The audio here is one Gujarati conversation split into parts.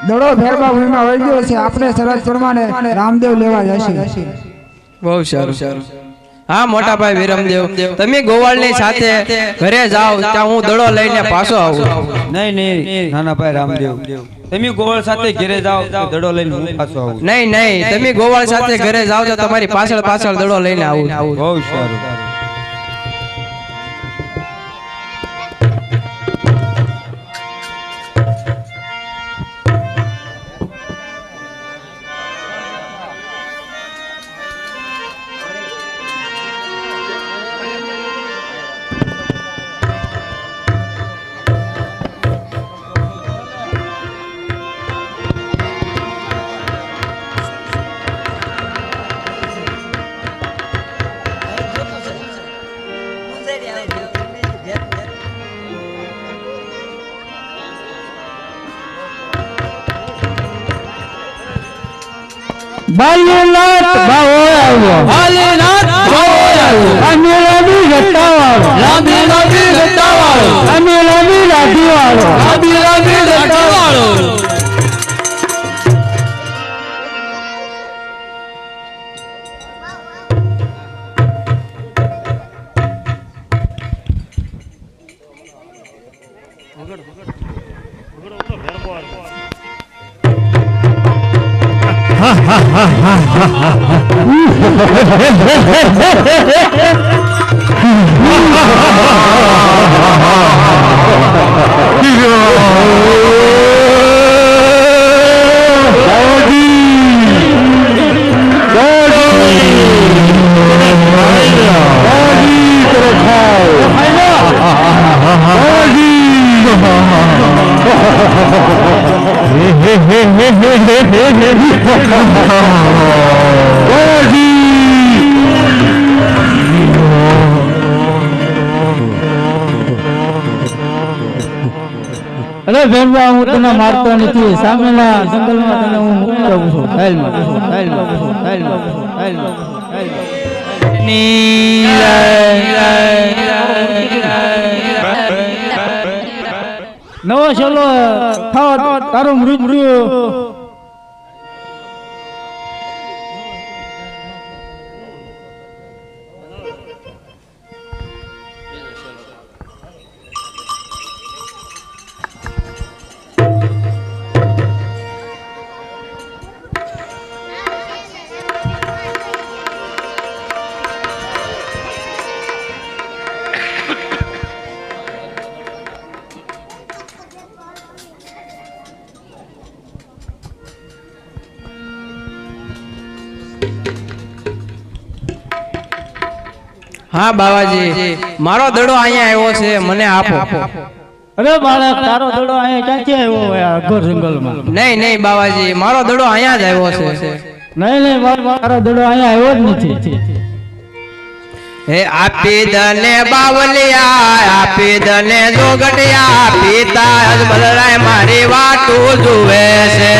દડો ફેરવા ભૂમિમાં વહી ગયો છે. આપણે શરત પ્રમાણે રામદેવ લેવા જશે. બહુ સારું. હા મોટા ભાઈ વિરમદેવ, તમે ગોવાળની સાથે ઘરે જાઓ ત્યાં હું દડો લઈને પાછો આવું. નહીં નાના ભાઈ રામદેવ, તમે ગોવાળ સાથે ઘરે જાઓ દડો લઈને હું પાછો આવું. નહીં તમે ગોવાળ સાથે ઘરે જાઓ તો તમારી પાછળ દડો લઈને આવું. બહુ સારું. બાલીનાથ ભાવો આવ્યો. બાલીનાથ ભાવો આવ્યો. અમે લાંબી ઘટાવાળો. લાંબી ઘટાવાળો. અમે લાંબી લાઠીવાળો. લાંબી ઘટાવાળો. અરે ભેરવા, હું તને મારતો નથી. સામેના જંગલમાં તને હું મૂકી દઉં છું. નવો છેલ્લો થાવ તારું મૃત્યુ. હા બાવાજી, મારો દડો અહીંયા આવ્યો છે, મને આપો. અરે બાળક, તારો દડો અહીંયા ક્યાંથી આવ્યો હોય ઘર જંગલમાં? નહીં બાવાજી, મારો દડો અહીંયા જ આવ્યો છે. નહીં મારો દડો અહીંયા આવ્યો જ નથી. હે આપી દને બાવલિયા, આપી દને જોગટિયા, પિતા બલરાય મારી વાટું જુએ છે.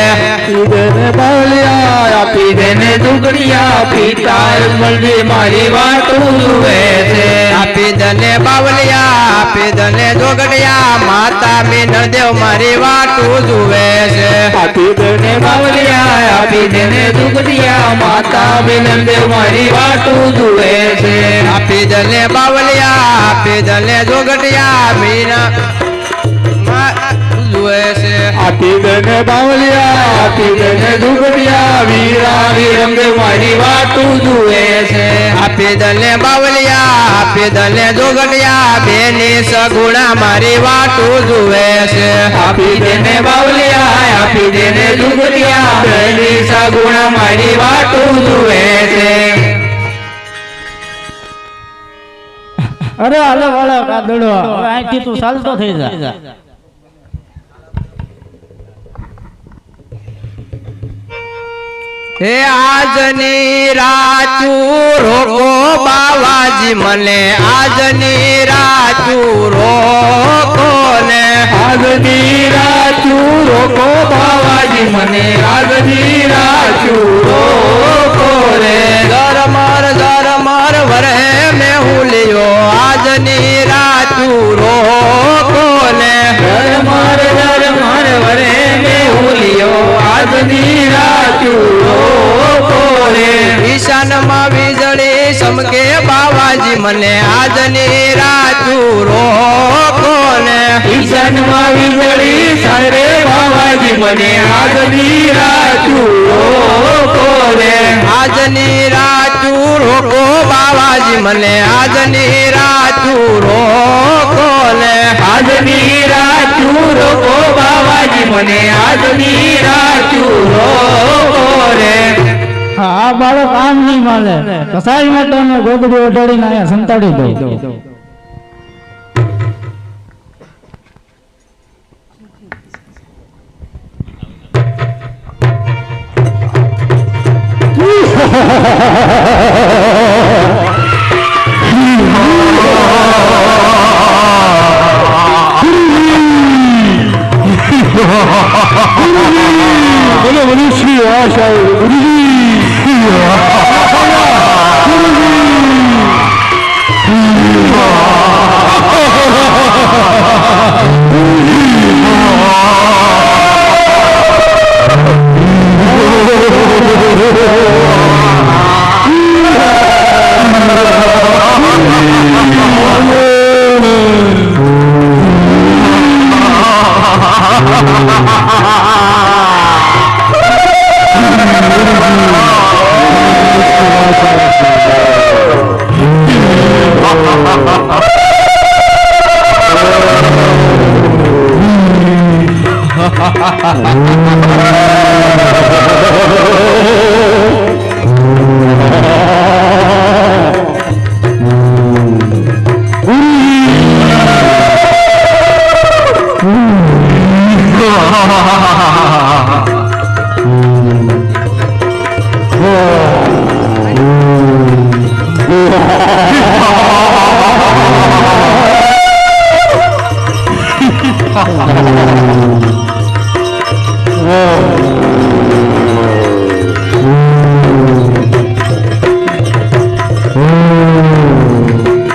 દને બાવલિયા, આપી દને જોગટિયા, પિતા બલરાય મારી વાટું જુએ છે. આપી દને બાવલિયા, આપી દને જોગટિયા, માતા મીનદેવ મારી વાટું જુએ છે. આપી દને બાવલિયા, આપી દને જોગટિયા, માતા મીનદેવ મારી વાટું જુએ છે. આપી દલે બાવલિયા, આપી દલે જોગટિયા, મીના જુએ છે. આપી દને બાવલિયા, આપી દને જોગટિયા, વીરા વિરમદેવ મારી વાટું જુએ છે. આપી દલે બાવલિયા, આપી દલે જોગટિયા, બેની સગુણા મારી વાટું જુએ છે. આપી દને બાવલિયા, આપી દને જોગટિયા, બેની સગુણા મારી વાટું જુએ છે. અરે હાલે વાળા આ દડો અહીંથી તું ચાલતો થઈ જા. હે આજની રાચું રોકો બાવાજી મને, આજની રાચું રોકો ને. આજની રાચું રોકો બાવાજી મને, આજની રાચું રોકો રે. ઝરમર વરે મેં હુલિયો, આજની રાચું રોકો ને. ઝરમર વરે મેં હુલિયો, આજની રાતું રે ઈશાનમાં વીજળી સમકે બાવાજી મને આજની રાતું રોકો ને ઈશાનમાં વીજળી સારે બાવાજી મને આજની રાતું રે આજની રાતું રોકો બાવાજી મને આજની રાતું રોકો ને આજની રાતું રોકો બાવાજી મને આજની રાતું રે હા આ બાળક આમ નહીં માને કસાઈ માટે અમે ગોદડી ઓઢાડીને અહીંયા સંતાડી દઉં બોલો બોલો શ્રી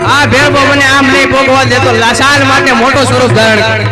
આ ભેરવો મને આમ નહીં ભોગવા દેતો લાસાન માટે મોટો સ્વરૂપ ધારણ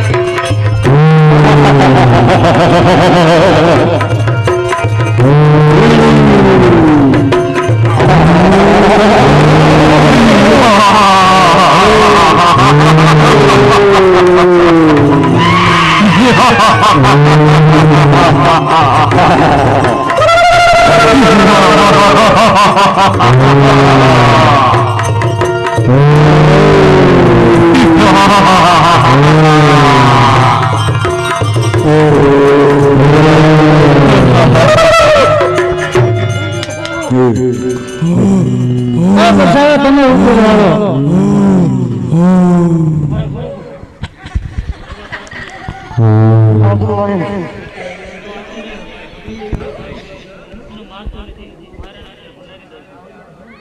કરે તમે ઉપર આવો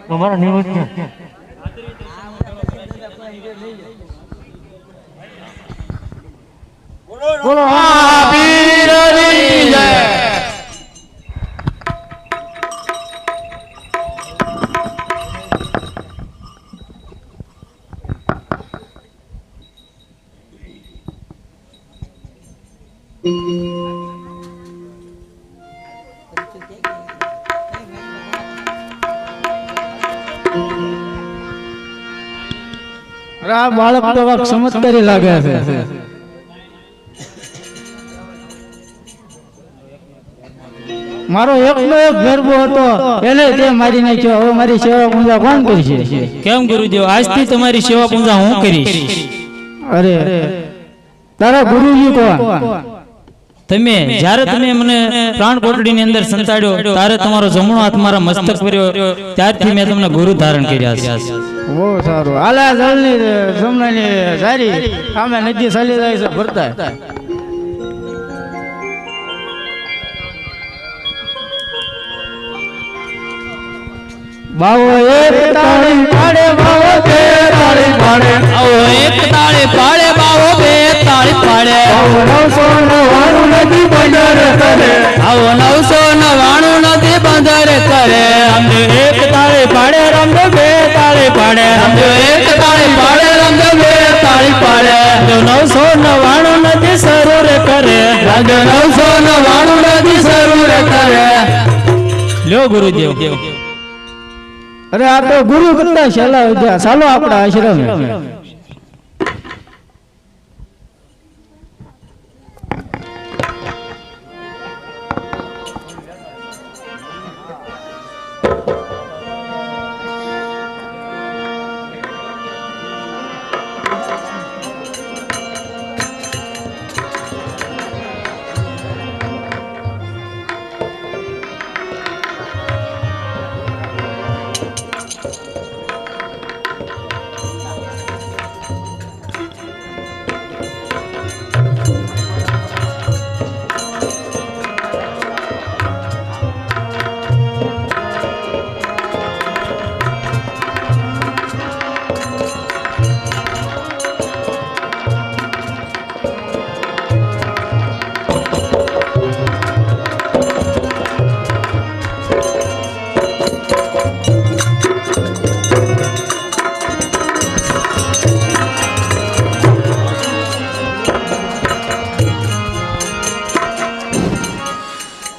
તમારા નિવૃત્ત બોલો પીરની જય આ બાળક તો ચમત્કારી લાગે છે મારો એકનો એક ગરબો હતો એને તે મારી નાખ્યો હવે મારી સેવા પૂજા કોણ કરશે કેમ ગુરુદેવ આજથી તમારી સેવા પૂજા હું કરીશ અરે તારા ગુરુજી કોણ તમે જ્યારે તમે મને પ્રાણ કોટડીની અંદર સંતાડ્યો ત્યારે તમારો જમણો હાથ મારા મસ્તક કર્યો ત્યારથી મેં તમને ગુરુ ધારણ કર્યા છે બહુ સારું આલા જલની જમણાની સારી સામે નદી ચાલી જાય છે ભરતા બાવો એક તાળી પાડે બાવો બે તાળી પાડે આવો એક તાળી પાડે બાવો બે તાળી પાડે આવો 999 નદી બંદર કરે આવો 999 નથી બંદર કરે અમને એક તાળી પાડે રમદે બે તાળી પાડે અમને એક તાળી પાડે રમદે બે તાળી પાડે 999 નથી શરૂ રે કરે 999 નથી શરૂ ગુરુદેવ. અરે આ તો ગુરુ કરતા છેલ્લા વિદ્યા. ચાલો આપણા આશ્રમે.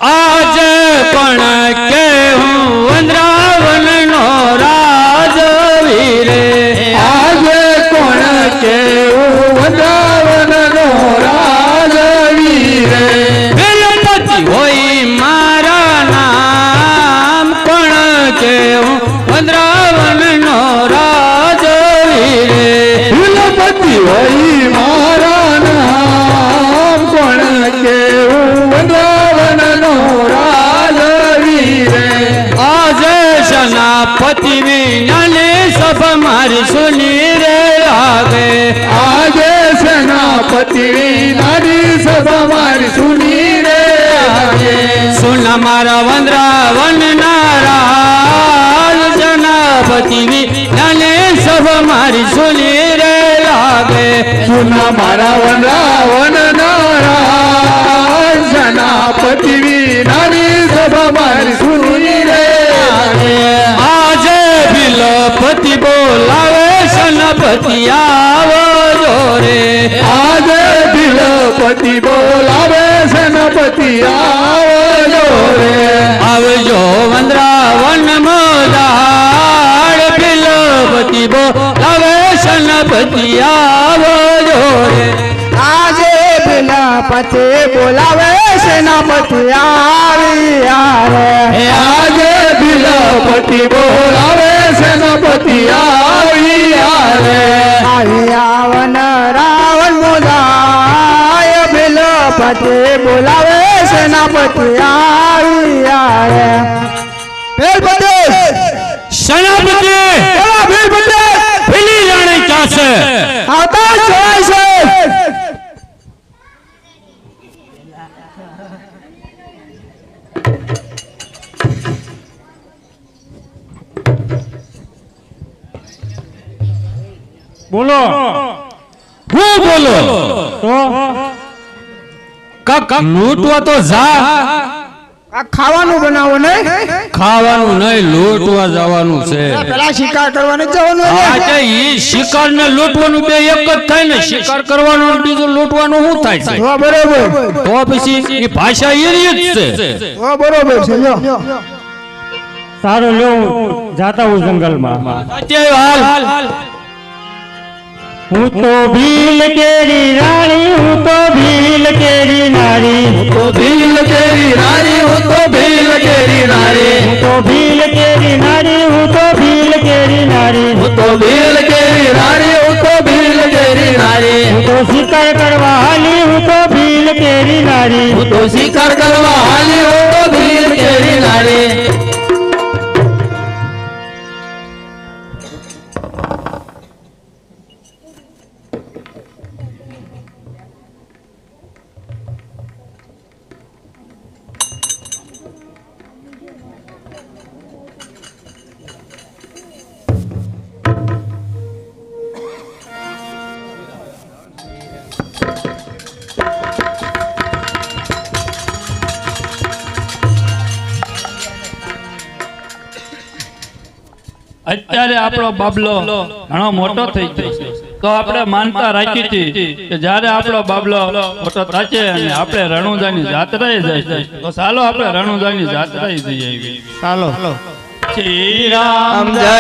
આજ પણ કે હું વંદ્રાવનનો રાજવીર. આજે કોણ કેવું વૃંદાવનનો રાજવીર. વેલપતિ હોય મારા નામ પણ કે હું વંદ્રાવનનો રાજવીર. વિલપતિ હોય મારા નામ કોણ કેવું વૃંદાવનનો રાજવીર. આજે સેનાપતિ વિનાની સભા મારી સુની રે લાગે. આજે સેનાપતિ નારી સભા મારી સુની રે લાગે. સુના મારા વંદ્રાવન નારાજ સેનાપતિ વિનાની સભા મારી સુની રે લાગે. સુના મારા વૃંદાવન નારાયણ સેનાપતિ નારી સભા મારી સુની રે લાગે. આજે બિલપતિ બોલાવે સેનાપતિ આવો જોરે. આજે વિલપતિ બોલાવે સેનાપતિ આવજો રે. આવજો વંદ્રાવન મોદાળ બિલપતિ બોલાવે સેનાપતિ આવો જોરે. આજે વિલપતિ બોલાવે સેનાપતિ આવી આવે. આજે વિલપતિ બોલાવે સેનાપતિ આવી આવે. આવી આવન રાવણ મોદાય વિલપતિ બોલાવે સેનાપતિ આવી આવે. સેનાપતિ પેલી રાણી ક્યાં છે? આવતા જ હોય છે. બોલો. હું બોલો તો કાક લૂંટવા તો જા. આ ખાવાનું બનાવો ને. ખાવાનું નહીં, લૂંટવા જવાનું છે. પેલા શિકાર કરવાને જવાનું હોય ને. આજે ઈ શિકાર ને લૂંટવાનું બે એક જ થાય ને. શિકાર કરવાનો અને બીજું લૂંટવાનું શું થાય છે? હા, બરોબર. તો પછી ઈ ભાષા એરી જ છે. હા, બરોબર છે. લ્યો. સારું લ્યો જાતા હું જંગલમાં. અત્યારે હાલ હું તો ભીલ કેરી રાણી, હું તો ભીલ કેરી નારી. હું તો ભીલ કેરી નારી, હું તો ભીલ કેરી નારી. તો ભીલ કેરી નારી, હું તો ભીલ કેરી નારી. હું તો ભીલ કેરી નારી, હું તો ભીલ કેરી નારી. હું તો શિકાર કરવા હાલી, હું તો ભીલ કેરી નારી. હું તો શિકાર કરવા હાલી, હું તો ભીલ કેરી નારી. અત્યારે આપણો બાબલો ઘણો મોટો થઈ ગયો છે. તો આપણે માનતા રાખી હતી કે જ્યારે આપણો બાબલો મોટો થશે અને આપણે રણુજાની જાત્રાએ જઈશું તો ચાલો આપણે રણુજાની જાત્રાએ જઈ આવી. ચાલો શ્રી રામ જય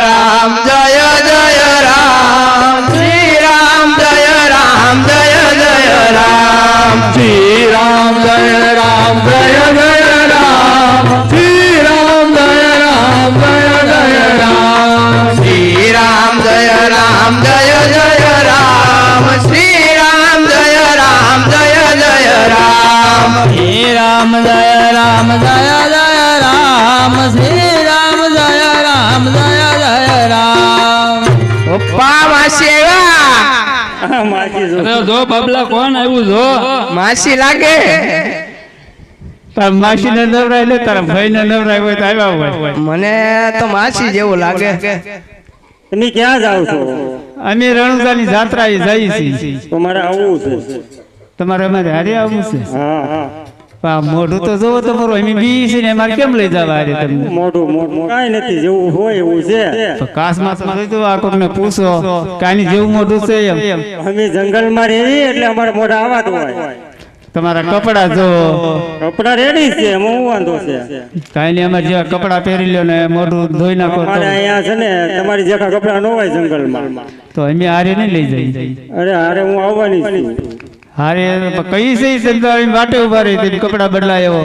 રામ જય જય રામ શ્રી રામ જય રામ જય જય રામ શ્રી રામ જય રામ જય જય રામ શ્રી રામ જય રામ જય જય રામ શ્રી રામ જય રામ જય જય રામ શ્રી રામ જય રામ જય જય રામ શ્રી રામ જય રામ જય જય રામ શ્રી રામ જય રામ જય જય રામ. પપ્પા માસી અરે જો બાબલા કોણ આવ્યું જો માસી લાગે તાર માસી ને નવરાય લે તારા ભાઈ ને નવરાય હોય તો આવ્યા હોય. મને તો માસી જેવું લાગે. તમે ક્યાં જાવ છો? અમે રણુજાની જાત્રા એ જઈએ છીએ. તમારે આવવું છે? તમારે અમારે હારે આવવું છે? હા હા. મોઢું તો જોવો તમારું અમે બી છે ને અમારે કેમ લઈ જવા હારે તમને? મોઢું મોઢું કાંઈ નથી, જેવું હોય એવું છે. તો કાસમાં તો આ કોકને પૂછો કાની જેવું મોઢું છે એમ. અમે જંગલમાં રહી એટલે અમારે મોઢા આવાતું હોય. તમારા કપડા જો કપડા રેડી છે, એમાં હું વાંધો છે? કાંઈ નહીં, અમારે જેવા કપડા પહેરી લ્યો ને મોઢું ધોઈ નાખો અમારે અહીંયા છે ને તમારી જેખા કપડા ન હોય જંગલમાં. તો અમે હારે નહીં લઈ જઈએ. અરે હારે હું આવવાની છું. હારે કઈ છે વાટે ઉભા રહી તે કપડા બદલાય એવો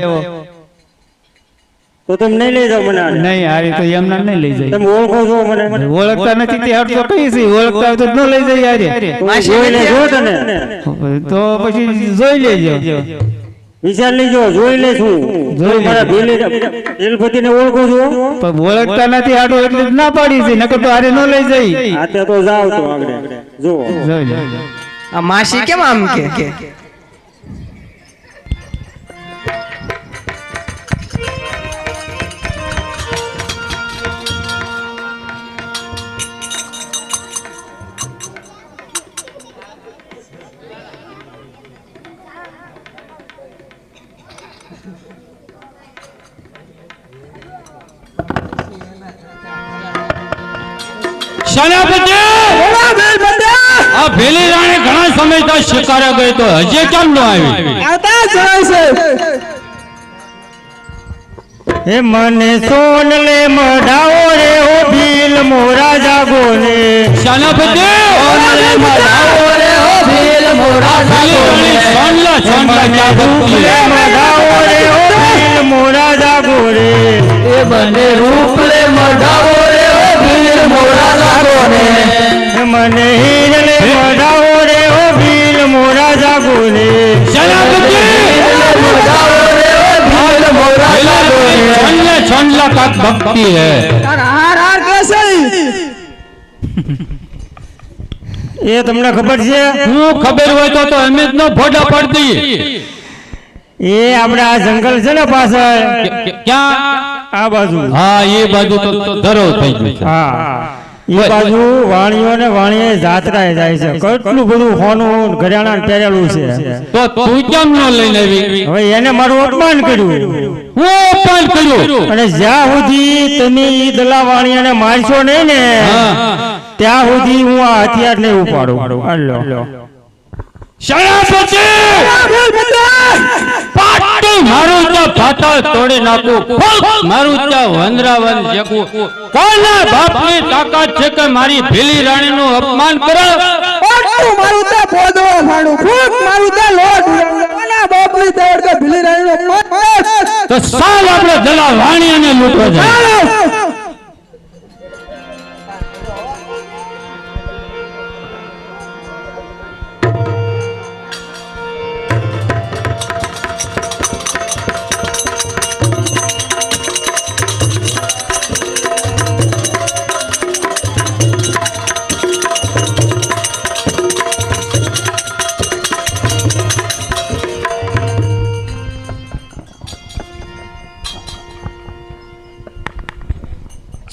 તો તમે નહીં લઈ જાઓ મને હારે? નહીં હારે તો એમના નહીં લઈ જાય. તમે ઓળખો છો મને? ઓળખતા નથી તે હાર તો કઈ છે, ઓળખતા હોય તો ન લઈ જાય હારે. જોઈને જો તને તો પછી જોઈ લેજો. વિચાર લેજો, જોઈ લેશું. જોઈ મારા ભીલપતિને ઓળખો છો? પણ ઓળખતા નથી હાડો એટલે જ ના પાડી છે, નકર તો હારે ન લઈ જાય. હાથે તો જાવ તો આગળ જો. જોઈ લે. આ માસી કેમ આમ કે સેનાપતિ આ ભેલી રાણી ઘણા સમયથી શિકારે ગઈ તો હજી કેમ ન આવી? હે મને સોન લે મઢાઓ રે ઓ ભીલ મોરા જાગો ને. સેનાપતિ મઢાઓ રે ઓ ભીલ મોરા જાગો રે. એ બને રૂપ લે મઢાવો રે ઓ ભીલ મોરા લાગો ને. મને હીર લે મઢાઓ રે ઓ ભીલ મોરા જાગો ને. भक्ति है એ તમને ખબર છે? હું ખબર હોય તો અમે જ ન ફોટા પડતી. એ આપણે આ જંગલ છે ને પાછળ ક્યાં? આ બાજુ. હા એ બાજુ તો ધરો થઈ ગયું છે. હા એ બાજુ વાણીઓ ને વાણીએ જાત્રાએ જાય છે. કેટલું બધું હોનું ઘરેણાં પહેરેલું છે. તો તું કેમ ન લઈને આવી? હવે એને મારું અપમાન કર્યું. હું અપમાન કર્યું? અને જ્યાં સુધી તમે ઈ દલા વાણીયાને મારશો નહીં ને ત્યાં સુધી હું આ હથિયાર નહીં ઉપાડું. હાલો સેનાપતિ પાટું મારું ત્યાં ભાતા તોડી નાખું, મારું ત્યાં વંદરાવન જેકું. કોના બાપની તાકાત છે કે મારી ભીલી રાણીનું અપમાન કરે? મારું ત્યાં પોદવા ફાડું, ફૂટ મારું ત્યાં લોટ કોના બાપની દોડ કે ભીલી રાણીનો તો સાલ આપણે દલા વાણિયાને લૂંટવા જાય.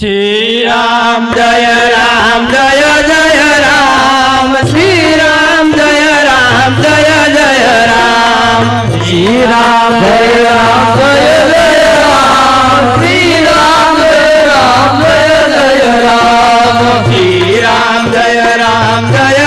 શ્રી રામ જય રામ જય જય રામ શ્રી રામ જય રામ જય જય રામ શ્રી રામ જય રામ જય જય રામ શ્રી રામ જય રામ જય જય રામ શ્રી રામ જય રામ જય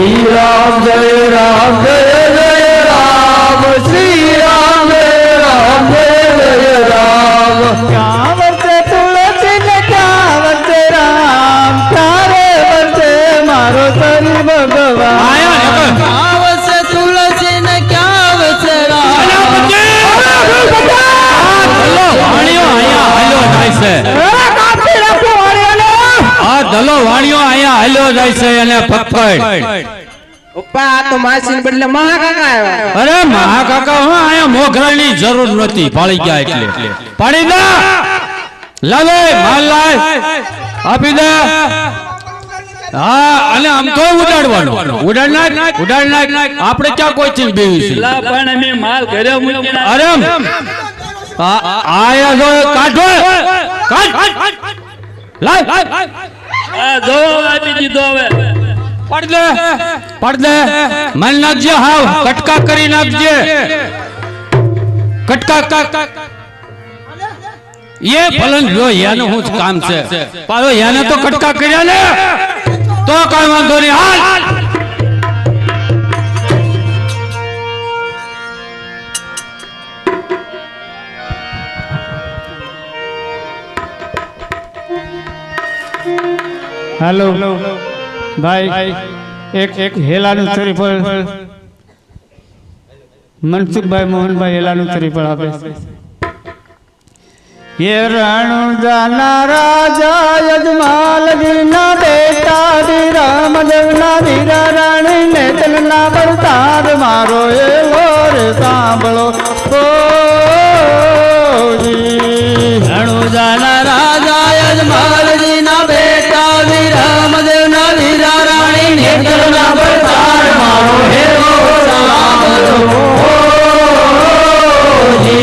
શ્રી રામ જય રામ જય જય રામ શ્રી રામ જય રામ જય જય રામ ક્યાં વર્ષે તુલસી ને ક્યાં વર્ષે રામ ક્યારે વર્ષે મારો શરીર ભગવાન ક્યાં વસે તુલસી ને ક્યાં વસે રામ આ દલો વાણીઓ અહીંયા હાલ્યો જાય છે અને પકડ પપ્પા આ તો માસીને બદલે મહાકાકા આવ્યા. અરે મહાકાકા હું અહીંયા મોઘરાની જરૂર નહોતી પાળી ગયા એટલે પાડી દે લાવે માલ લાય આપી દે હા અને આમ તો ઉડાડવાનો ઉડાડ નાખ આપણે ક્યાં કોઈ ચીજ બેવી છે પણ અમે માલ ઘરે મૂકીને અરે આયા જો કાઢો લાય આ જો આપી દીધો હવે પડ દે મન નાખજે હાવ કટકા કરી નાખજે કટકા ये फलन जो यानो હું કામ છે પાછો યાને તો કટકા કર્યા ને તો કાઈ વાંધો નહીં હાલ हेलो भाई एक हेलाનું શ્રીફળ મનસુખભાઈ મોહનભાઈ હેલાનું શ્રીફળ આપે ये रणुजाना राजा यजमाल दीना बेटा दी रामदेव ना वीरा राणी ने चलना बरसात मारो ये लोर सांभळो ओ जी रणुजाना राजा यजमाल दीना बेटा वी रामदेव ना वीरा राणी ने चलना बरसात मारो हे लोर सांभळो ओ जी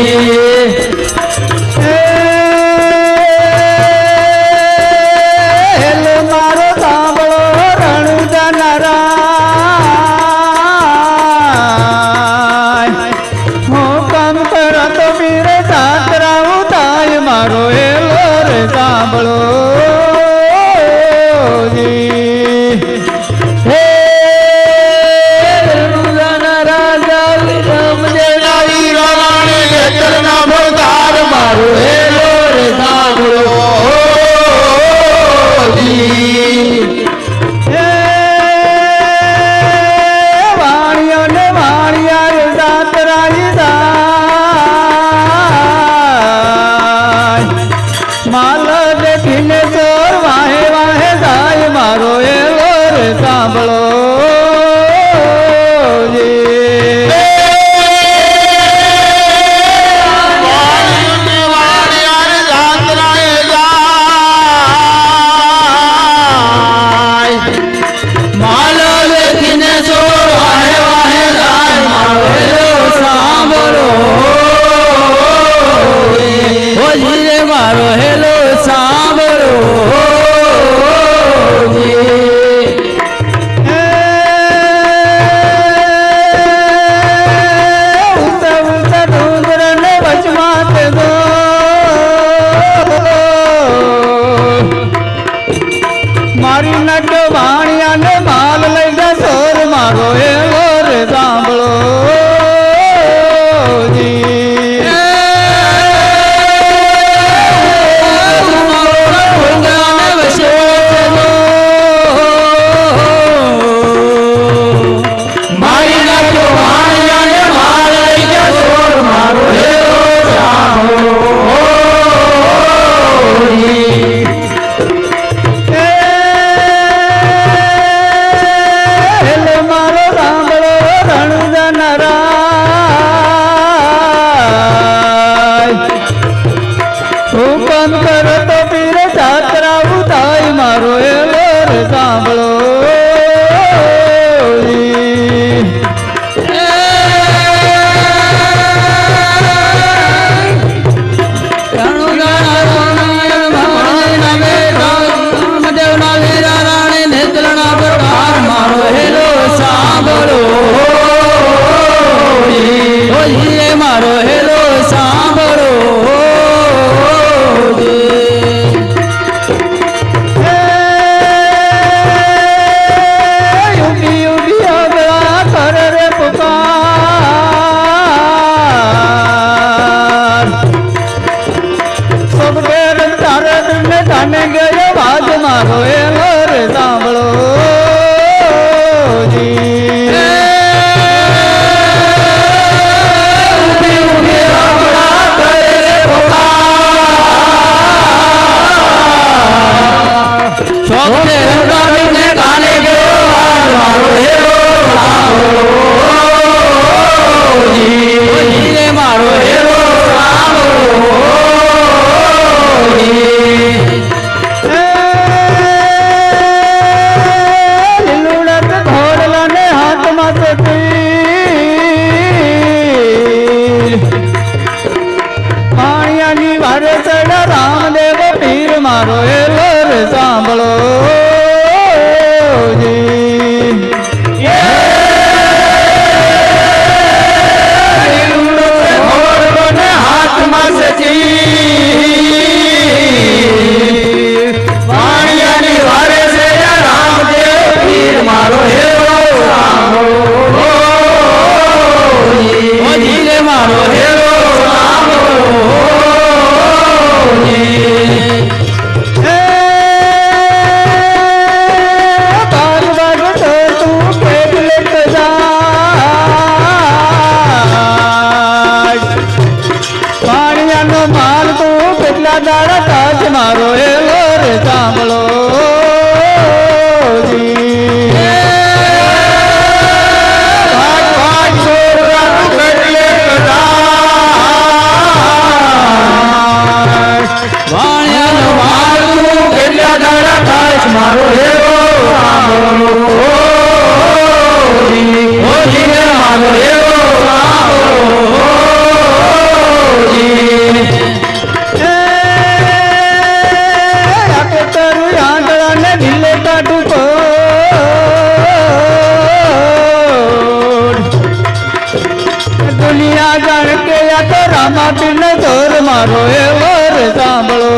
રામા પીરનો જોર મારો એવો રે સાંભળો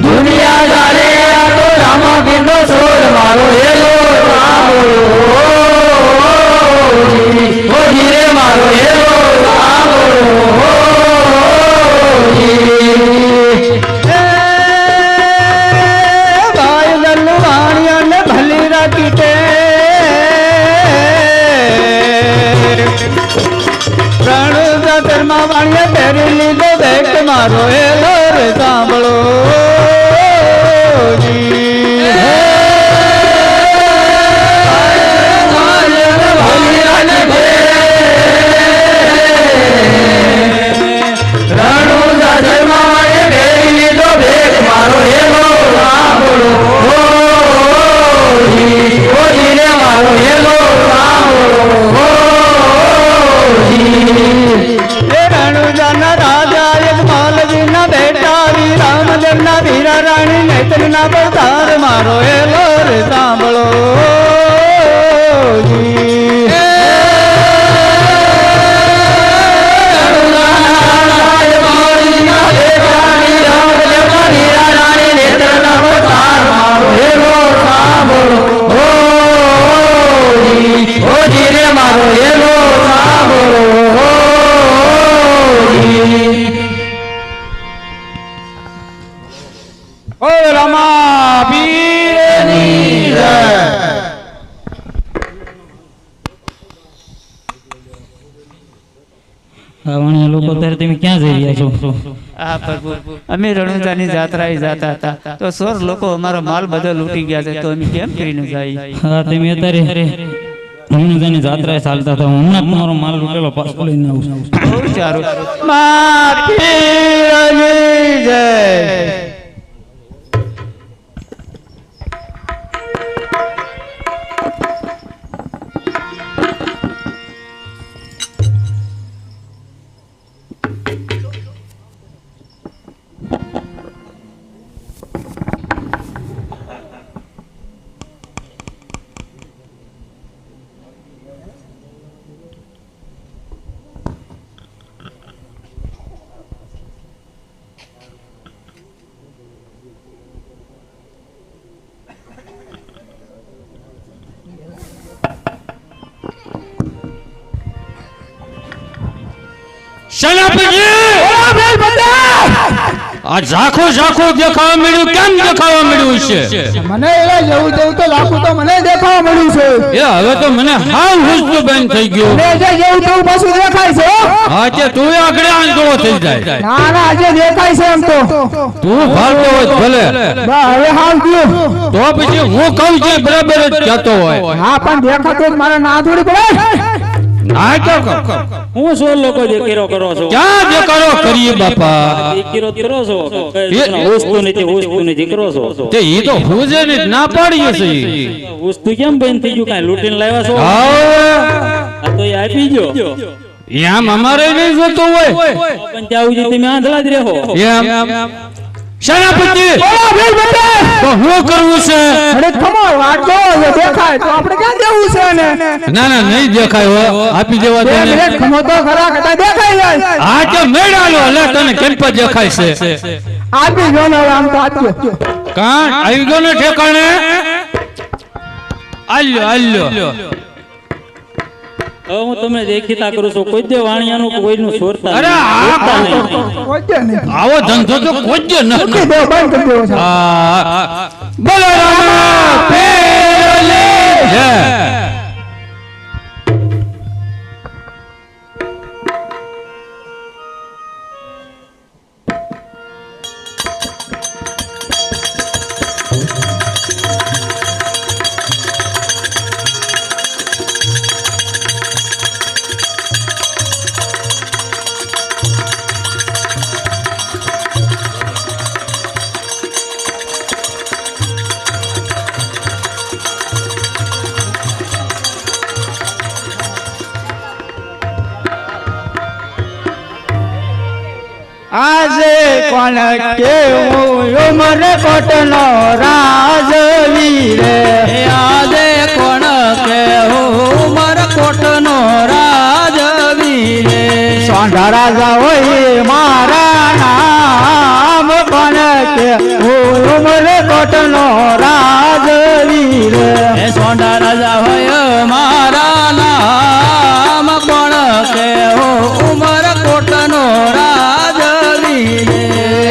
દુનિયા જાણે આ તો રામાપીરનો છોડ મારો એલો સાંભળો રે મારો એલો ભાઈ ગલ્લુ વાણિયાને ભલી રાખી તે રણ જાતરમાં વાણિયા પહેરી લીધો દેખ મારો એલો રે સાંભળો ના બતાર મારો એલો રે સાંભળો ઓ રામા પીરની જય. વાણિયા લોકો ત્યારે તમે ક્યાં જઈ રહ્યા છો? આ પ્રભુ અમે રણુજાની જાત્રાએ જતા હતા તો સોર લોકો અમારો માલ બધો લૂંટી ગયા છે તો અમે કેમ કરીને જાય હા તમે અત્યારે રણુજાની જાત્રાએ ચાલતા હતા હમણાં તમારો માલ લૂંટેલો પાછો લઈને આવું છું. બહુ સારું મા પીરની જય આ ઝાખો ઝાખો દેખાવા મળ્યું કેમ દેખાવા મળ્યું છે? મને એલા જેવું જેવું તો લાખું તો મને દેખાવા મળ્યું છે. એ હવે તો મને હાવ હુસ્તો બેન થઈ ગયો. ને જે જેવું તેવું પાછું દેખાય છે હો. હા તે તું આગળ આંધળો થઈ જાય. ના ના આજે દેખાય છે એમ તો. તું ભાળતો હોય તો ભલે, બા હવે હાલ ગયું. તો પછી હું કહું છું બરાબર જ કહેતો હોય. હા પણ દેખાતો જ મારે ના થોડી પડે. ના તો હું શું લોકો દેખીરો કરો છો? ક્યાં દેખાડો કરીએ બાપા? દેખીરો કરો છો વસ્તુ નથી કરો છો તે ઈ તો હુજે ને ના પાડીએ છે. વસ્તુ કેમ બંધ થઈ ગયું? કાંઈ લૂંટીને લાવ્યા છો? હા આ તો એ આપી ગયો એમ અમારે નહીં જોતો હોય. પણ ત્યાં સુધી તમે આંધળા જ રહો. એમ સેનાપતિ તો હું કરવું છે? અરે ખમો વાત જો દેખાય તો આપણે ક્યાં દેવું છે ને. ના ના નહીં દેખાય હો, આપી દેવા દે ને. બે ખમો તો ખરા કટા દેખાય જાય. હા કે મેળાલો લે તને કેમ પર દેખાય છે? આપી જો ને આમ તો આપજો. કાં આવી ગયો ને ઠેકાણે? આલ્યો આલ્યો હવે હું તમને દેખીતા કરું છું. કોઈ દે વાણિયાનું કોઈનું છોડતા અરે નહીં. આ છોડતા નહીં. ઓકે ને આવો ધંધો તો કોઈ જ ન ઓકે દે બંધ કરી દેવો છે. બોલો રામા પીરની જય. આજે કોણ કેવું ઉમર કોટનો રાજવીર આજે કોણ કેવું ઉમરકોટનો રાજવીર સોંઢા રાજા હોય મારા નામ કોણ કે ઉમર કોટનો રાજવીર હે સોંઢા રાજા હોય મારા નામ કોણ કેવો ઉમરકોટનો રાજવીર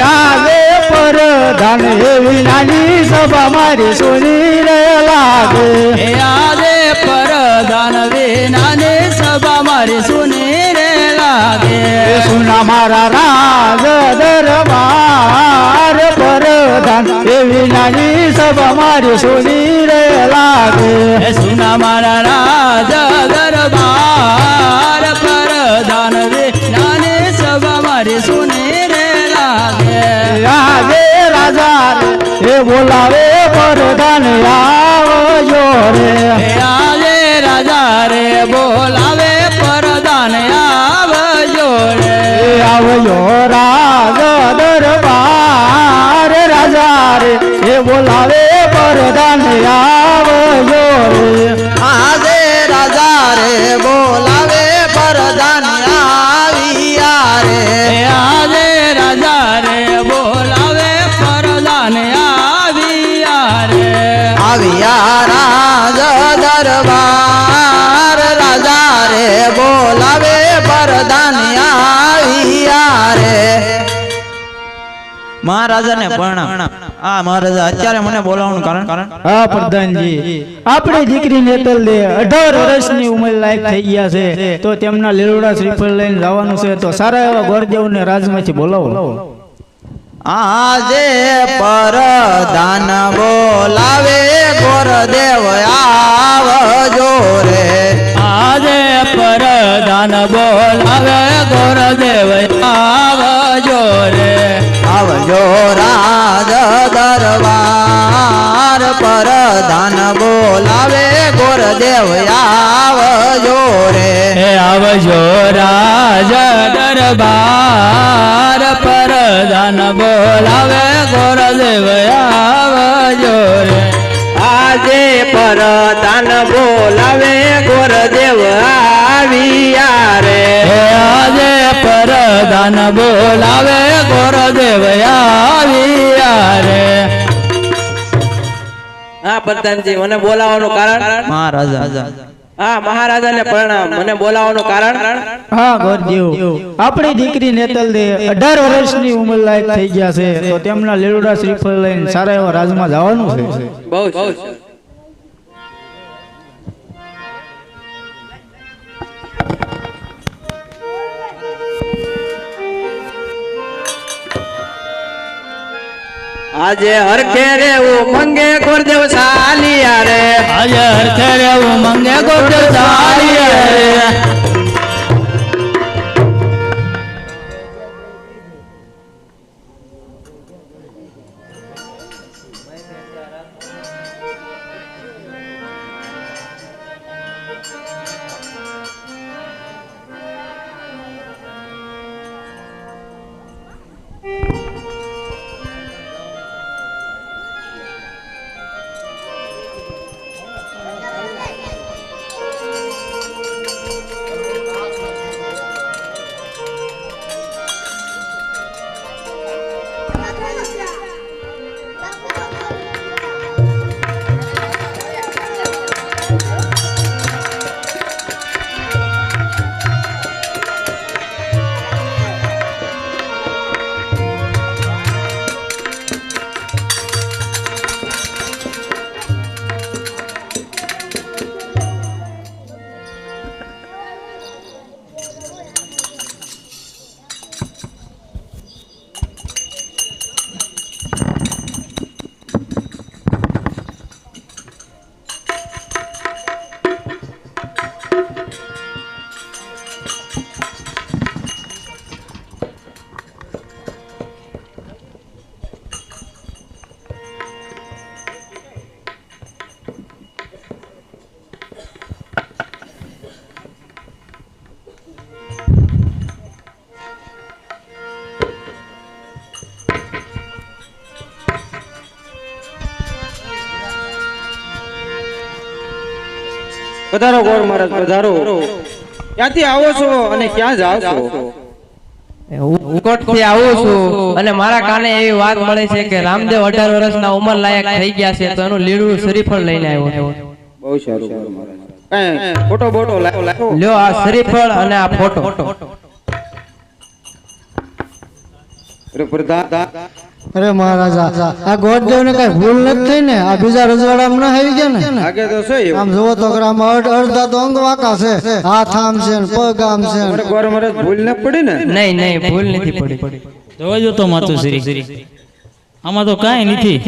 આવે પરધાન એવી નાની સભા મારી સુની રે લાગે હે આજે પરદાન વિનાની સભા મારી સુની રે લાગે સુના મારા રાજ દરબાર પરધાન એવી નાની સભા મારી સુની રે લાગે હે સુના મારા રાજ દરબાર પરદાન વિનાની સભા મારી સુની રે લાગે આજે રાજા એ બોલાવે પરધાન આવજો રે હે આજે રાજા રે બોલાવે પરદાન આવજો રે આવજો રાજ દરબાર રાજા રે એ બોલાવે પરધાન આવજો રે આજે રાજા રે બોલાવે પરધાન આવ્યા રે હે આજે રાજા રે બોલાવે પરદાન આવ્યા રે આવ્યા રાજ દરબાર રાજા રે બોલાવે પરધાન આવ્યા રે મહારાજાને પ્રણામ. આ મહારાજા અત્યારે મને બોલાવવાનું કારણ હા પ્રધાનજી આપણી દીકરી નેતલ દે 18 વર્ષની ઉંમર લાયક થઈ ગયા છે તો તેમના લીલોડા શ્રીફળ લઈને જવાનું છે તો સારા એવા ગોરદેવને રાજમાંથી બોલાવો આજે પરધાન બોલાવે ગોરદેવ આવજો રે આજે પરદાન બોલાવે ગોરદેવ આવજો રે આવજો રાજ દરબાર પરધાન બોલાવે ગોરદેવ આવજો રે હે આવજો રાજ દરબાર પરદાન બોલાવે ગોરદેવ આવજો રે આજે પરધાન બોલાવે ગોરદેવ આવ્યા રે હે આજે પરદાન બોલાવે ગોરદેવ આવ્યા રે હા પ્રધાનજી મને બોલાવવાનું કારણ મહારાજા હા મહારાજાને પ્રણામ મને બોલાવવાનું કારણ હા ગોરદેવ આપણી દીકરી નેતલ દે 18 વર્ષની ઉંમર લાયક થઈ ગયા છે તો તેમના લીલોડા શ્રીફળ લઈને સારા એવા રાજમાં જવાનું છે બહુ સરસ. આજે હરખે રેવું મંગે ગોરદેવ સાલિયા રે આજે હરખે રેવું મંગે ગોરદેવ સાલિયા રે પધારો ગોર મહારાજ પધારો. ક્યાંથી આવો છો અને ક્યાં જાઓ છો? ઉકોટ થી આવું છું અને મારા કાને એવી વાત મળે છે કે રામદેવ 18 વર્ષના ઉંમર લાયક થઈ ગયા છે, તો એનું લીલું શ્રીફળ લઈને આવ્યો. બહુ સારું ગોર મહારાજ. કઈ ફોટો બોટો લાવો. લ્યો આ શ્રીફળ અને આ ફોટો. અરે પ્રધાન અરે મહારાજા આ ગોરદેવ ને કઈ ભૂલ નથી થઈ ને? આ બીજા રજવાડામાં ન આવી ગયા ને? આગે તો છે એવું. આમ જોવો તો અડધા તો અંગ વાંકા છે, હાથ આમ છે ને પગ આમ છે ને. અરે ગોર મહારાજ ભૂલ ન પડી ને? નહીં નહીં ભૂલ નથી પડી. જોવા જો તો માતુશ્રી આમાં તો કાંઈ નથી.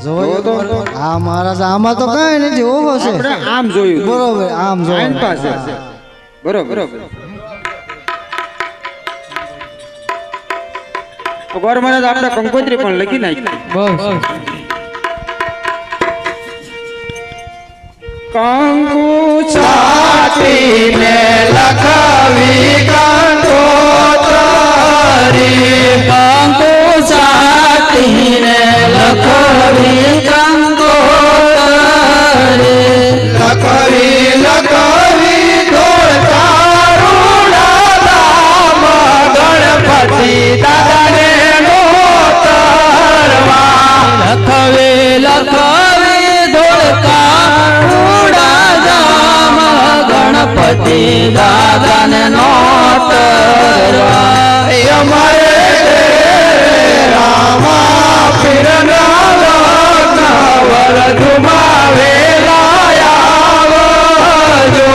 જોવો તો હા મહારાજા આમાં તો કઈ નથી. ઓહો છે આપણે આમ જોયું. બરોબર આમ આઈન જોવો. પાસે બરોબર. તો ગોર મહારાજ આપણે કંકોત્રી પણ લખી નાખી. બસ કંકુ છાતીને લખાવી કંકોત્રી, કંકુ છાતીને લખવી કંકોત્રી, લખાવી લખાવી દોડતા રૂડા રામ ગણપતિ દાદાને નોતરવા. લખવી લખવી ધોળકા ઉડા જામ ગણપતિ દાદાને નોતરવા. અમારે રામા પીરના લગ્ન વરધુમાં વેલા આવજો.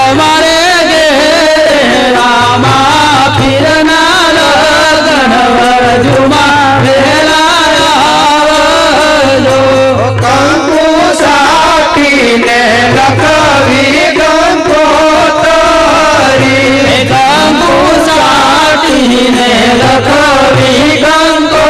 અમારે ઘેર રામા પીરના લગ્ન વરજુમાં વેલા આવજો. કંકુ સાટીને લખવી કંકોત્રી, કંકુ સાટીને લખવી કંકોત્રી,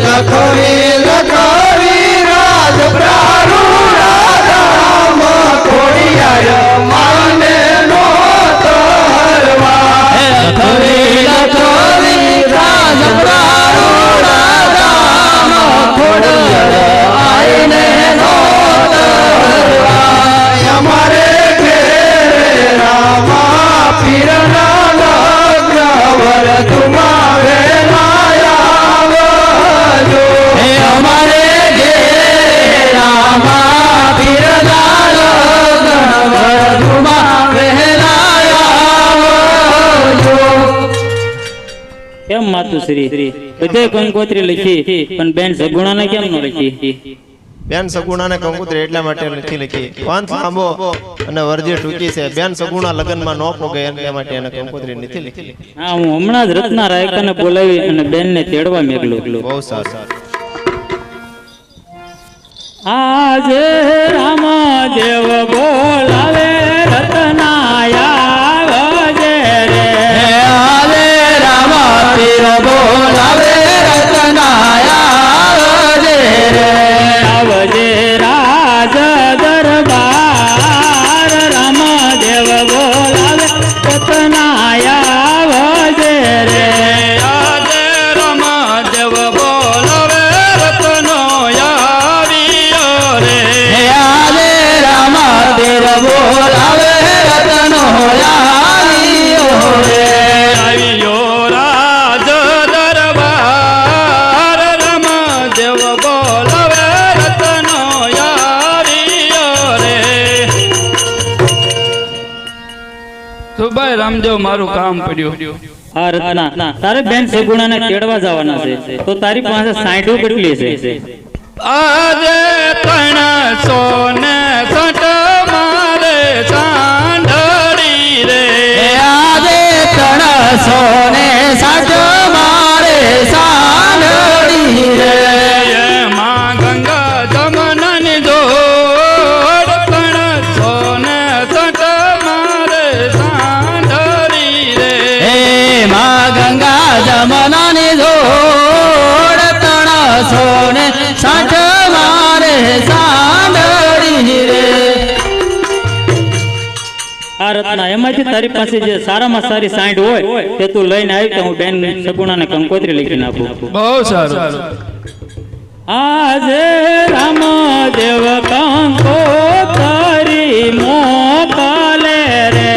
લખવી લખવી રાજ પ્રારૂડા રામ ખોડિયાર માને નોતરવા. લખવી લખવી રાજ પ્રારૂડા રામ ખોડિયાર આઈને નોતરવા. અમારે ઘેરે રામા પીરના લગ્ન વરધુમાં વેલા આવજો. અમારે ઘેર રામા પીરના લગ્ન વરધુમાં વહેલા આવજો. કેમ માતુશ્રી બધે કંકોત્રી લખી પણ બેન સગુણાને કેમ ન લખી? બેન સગુણાને કંકોત્રી એટલા માટે નથી લખી, પાંચ લાંબો અને વરજી ટૂંકી છે. બેન સગુણા લગ્નમાં ન પોગે એટલા માટે એને કંકોત્રી નથી લખી. હા, હું હમણાં જ રત્ના રાયકાને બોલાવી અને બેનને તેડવા મેકલું. બહુ સારું. આજે રામદેવ બોલાવે રત્નાયા વજે રે. આજે રામા પીર બોલાવે રત્નાયા વજે રે. આવજે રાજ દરબાર રામદેવ બોલાવે રત્નાયા વજે રે. આજે રામદેવ બોલાવે રત્નો આવ્યો રે. આજે રામા પીર બોલાવે રત્નો આવ્યો રે. આવ્યો રાજ દરબાર રામદેવ બોલાવે રત્નો આવ્યો રે. તો ભાઈ રામદેવ મારું કામ પડ્યું. આ રત્ના તારે બેન સગુણાને તેડવા જવાના છે, તો તારી પાસે 60 કેટલી છે? આજે 360 મારે સાંઢળી રે. આજે 360 મારે સાંઢળી રે. એમાં ગંગા જમનાની જોડ 360 મારે સાંઢળી રે. એમાં ગંગા જમનાની જોડ 360 મારે સાંઢળી રે. આ રત્ના એમાંથી તારી પાસે જે સારામાં સારી 60 હોય તે તું લઈને આવી તો હું બેન સગુણાને કંકોત્રી લખી નાખું. બહુ સારું. આજે રામદેવ કંકોત્રી મોકલે રે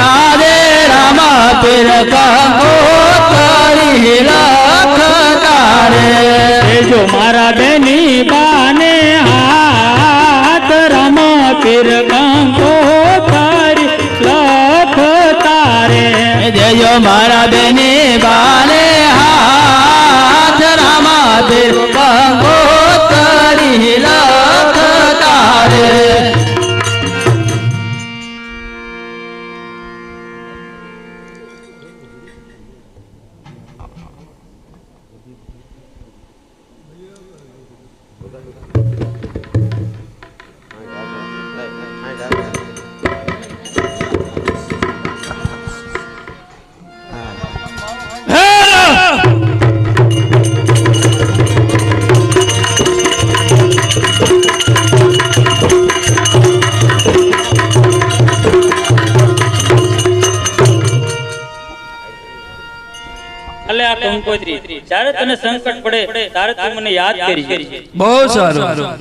આજે રામ પીર કંકોત્રી લખતા રે જો મારા બેની બાને હાથ રામ પીર કંકોત્રી લખતા રે દેજો મારા બેની બાને હાથ રામ પીર કંકોત્રી લખતા રે અલે આ કંકોત્રી જ્યારે તને સંકટ પડે ત્યારે તું મને યાદ કરી બહુ સારું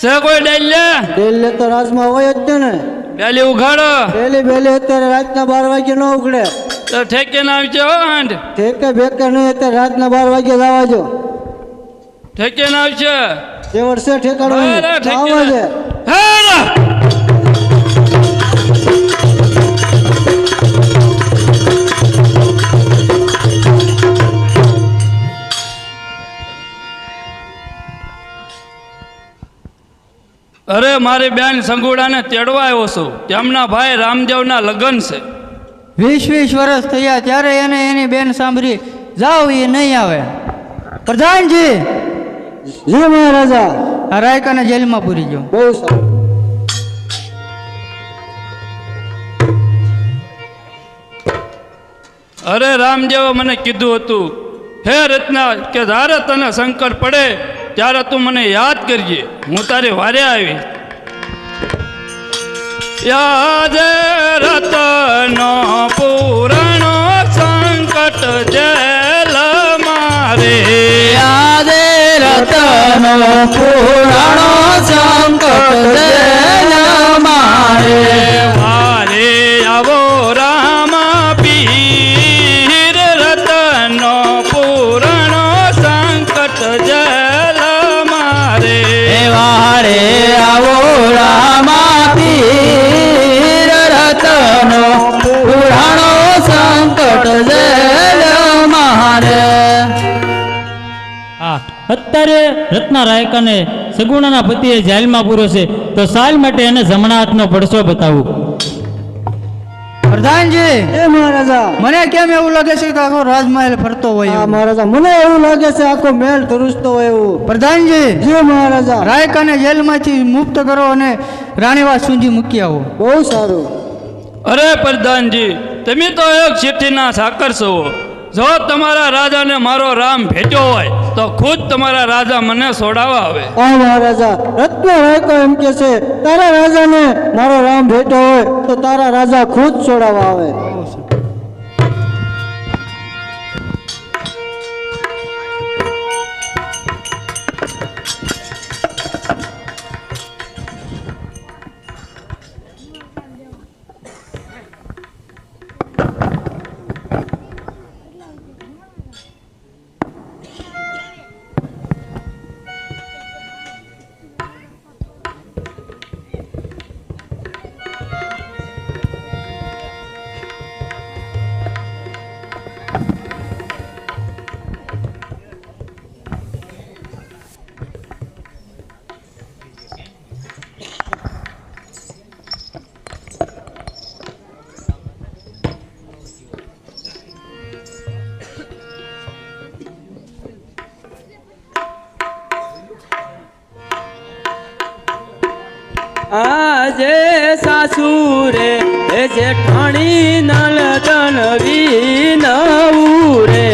છે કોઈ ડેલે તો રાજમાં હોય જ ને પેલી ઉઘાડો બેલી અત્યારે રાતના 12 વાગે ન ઉઘડે તો ઠેકે ના આવજો આંડ ઠેકે બેકે નહીં અત્યારે રાતના 12 વાગે લાવજો ઠેકે ના આવશે જે વર્ષે ઠેકાણું આવજે અરે મારી બેન સંગુડાને તેડવા આવ્યો છું તેમના ભાઈ રામદેવના લગ્ન છે 20 વર્ષ થયા ત્યારે એને એની બેન સાંભળી જાઓ એ નહીં આવે પ્રધાનજી જી મહારાજા આ રાયકાને જેલમાં પૂરી ગયો બહુ સારું અરે રામદેવે મને કીધું હતું હે રત્ના કે જ્યારે તને સંકટ પડે ત્યારે તું મને યાદ કરજે હું તારી વારે આવી યાદ રતનો પુરાણો સંકટ જેલ મારે યાદ રતનો પુરાણો સંકટ જેલ મારે વારે આવો રામ પીર રતનો પુરાણો સંકટ જેલ મારે વારે આવો રામા પીર રતનો પુરાણો સંકટ જેલ મારે અત્યારે રત્ના રાયકાને સગુણાના પતિએ જેલમાં પૂરો છે તો સાલ માટે એને જમણા હાથનો પડસો બતાવું પ્રધાનજી એ મહારાજા મને કેમ એવું લાગે છે કે આખો રાજમહેલ ફરતો હોય હા એવું? મહારાજા મને એવું લાગે છે આખો મહેલ ધ્રુજતો હોય એવું. પ્રધાનજી જે મહારાજા રાયકાને જેલમાંથી મુક્ત કરો અને રાણીવાસ સુધી મૂકી આવો. બહુ સારું. અરે પ્રધાનજી, તમે તો એક ચિઠ્ઠીના સાકર છો. જો તમારા રાજાને મારો રામ ભેટ્યો હોય તો ખુદ તમારા રાજા મને છોડાવવા આવે. હા મહારાજા રત્ન રાયકો એમ કે છે તારા રાજાને મારો રામ ભેટો હોય તો તારા રાજા ખુદ છોડાવવા આવે. આજે સાસુરે એ જેઠાણી નલદન વિનવું રે.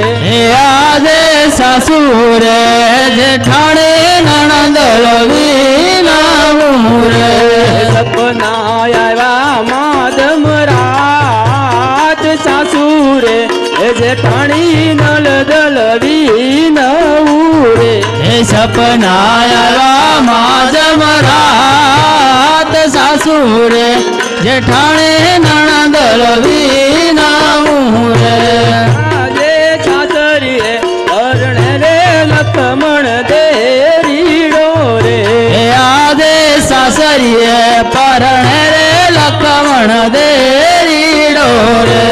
આજે સાસુરે જેઠાણી નણંદ વિનવું રે. સપના આવ્યા માધમ રાત સાસુરે એ જેઠાણી નલદલ વિનવું રે. સપના આવ્યા માધમ રાત સાસુરે જેઠાણી નણંદ વિનવું રે. આજે સાસરીએ અરણે રે લખમણ દેરીડો રે. આજે સાસરીએ પરણે રે લખમણ દેરીડો રે.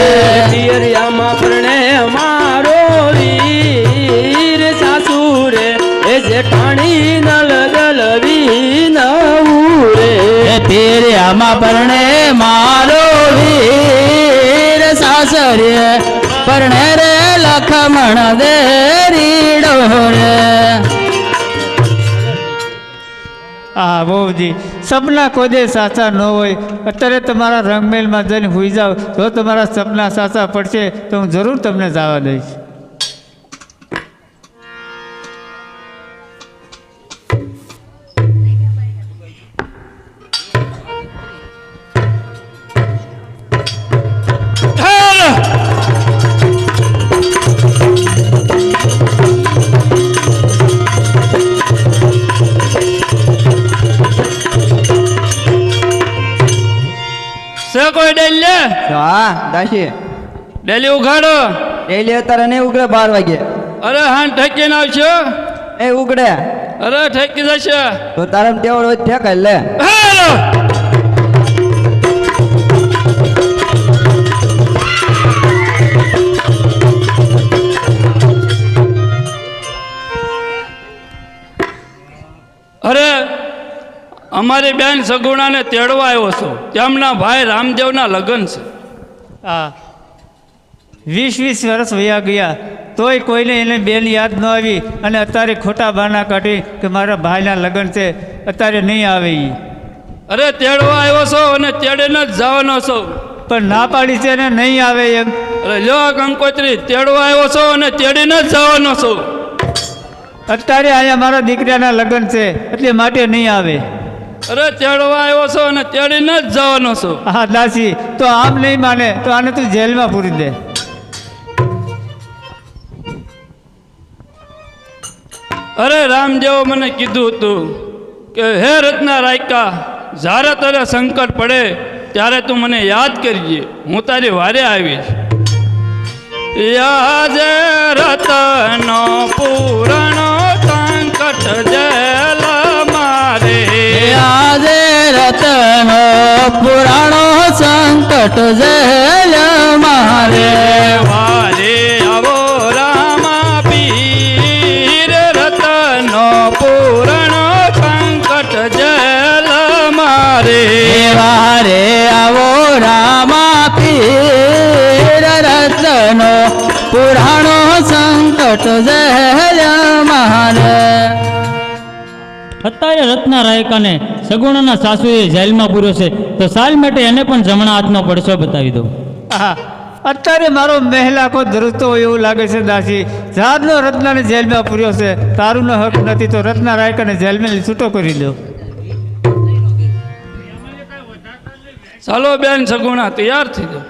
પિયરિયામાં પરણે મારો વીર સાસુરે એ જેઠાણી નલદલ વિનવું રે. પિયરિયામાં પરણે મારો વીર સાસરીએ પરણે રે લખમણ દેરીડો રે. હા બહુજી સપના કોઈ દે સાચા ન હોય. અત્યારે તમારા રંગમેલમાં જઈને હુઈ જાઓ. જો તમારા સપના સાચા પડશે તો હું જરૂર તમને જવા દઈશ. છે કોઈ ડેલી હા દાસી ડેલી ઉઘાડો. ડેલી અત્યારે નહીં ઉગડે 12 વાગે. અરે હા ઠેકીને આવશો. એ ઉગડે અરે ઠેકી જશે. તો તારા તેવડ હોય ઠેકાય લે. હેલો અરે અમારી બેન સગુણાને તેડવા આવ્યો છો. તેમના ભાઈ રામદેવના લગ્ન છે. હા 20 વર્ષ વયા ગયા તોય કોઈને એને બેન યાદ ન આવી અને અત્યારે ખોટા બહાના કાઢી કે મારા ભાઈના લગ્ન છે અત્યારે નહીં આવે એ. અરે તેડવા આવ્યો છો અને તેડીને જ જવાનો છો. પણ ના પાડી છે ને નહીં આવે એમ. અરે લ્યો કંકોત્રી, તેડવા આવ્યો છો અને તેડીને જ જવાનો છો. અત્યારે અહીંયા મારા દીકરાના લગ્ન છે એટલે માટે નહીં આવે. અરે તેડવા આવ્યો છો અને તેડીને જ જવાનો છો. હા દાસી તો આમ નહીં માને તો આને તું જેલમાં પૂરી દે. અરે રામદેવ મને કીધું હતું કે હે રત્ના રાયકા, જ્યારે તારે સંકટ પડે ત્યારે તું મને યાદ કરજે, હું તારી વારે આવીશ. યાજે રતનો પૂરણો સંકટ જેલ મારે. આજે રતનો પુરાણો સંકટ જેલ મારે. વારે આવો રામા પીર, રતનો પૂરણો સંકટ જેલ મારે. વારે આવો રામા પીર, પ્રગટ જય મારે. અત્યારે રત્ના રાયકાને સગુણાના સાસુએ જેલમાં પૂર્યો છે, તો સાલ માટે એને પણ જમણા હાથનો પડછો બતાવી દો. આહા, અત્યારે મારો મહેલ આખો ધ્રુજતો હોય એવું લાગે છે દાસી. જાતનો રત્નાને જેલમાં પૂર્યો છે, તારુંનો હક નથી તો રત્ના રાયકાને જેલમાં છૂટો કરી દો. ચાલો બેન સગુણા તૈયાર થઈ જાઓ.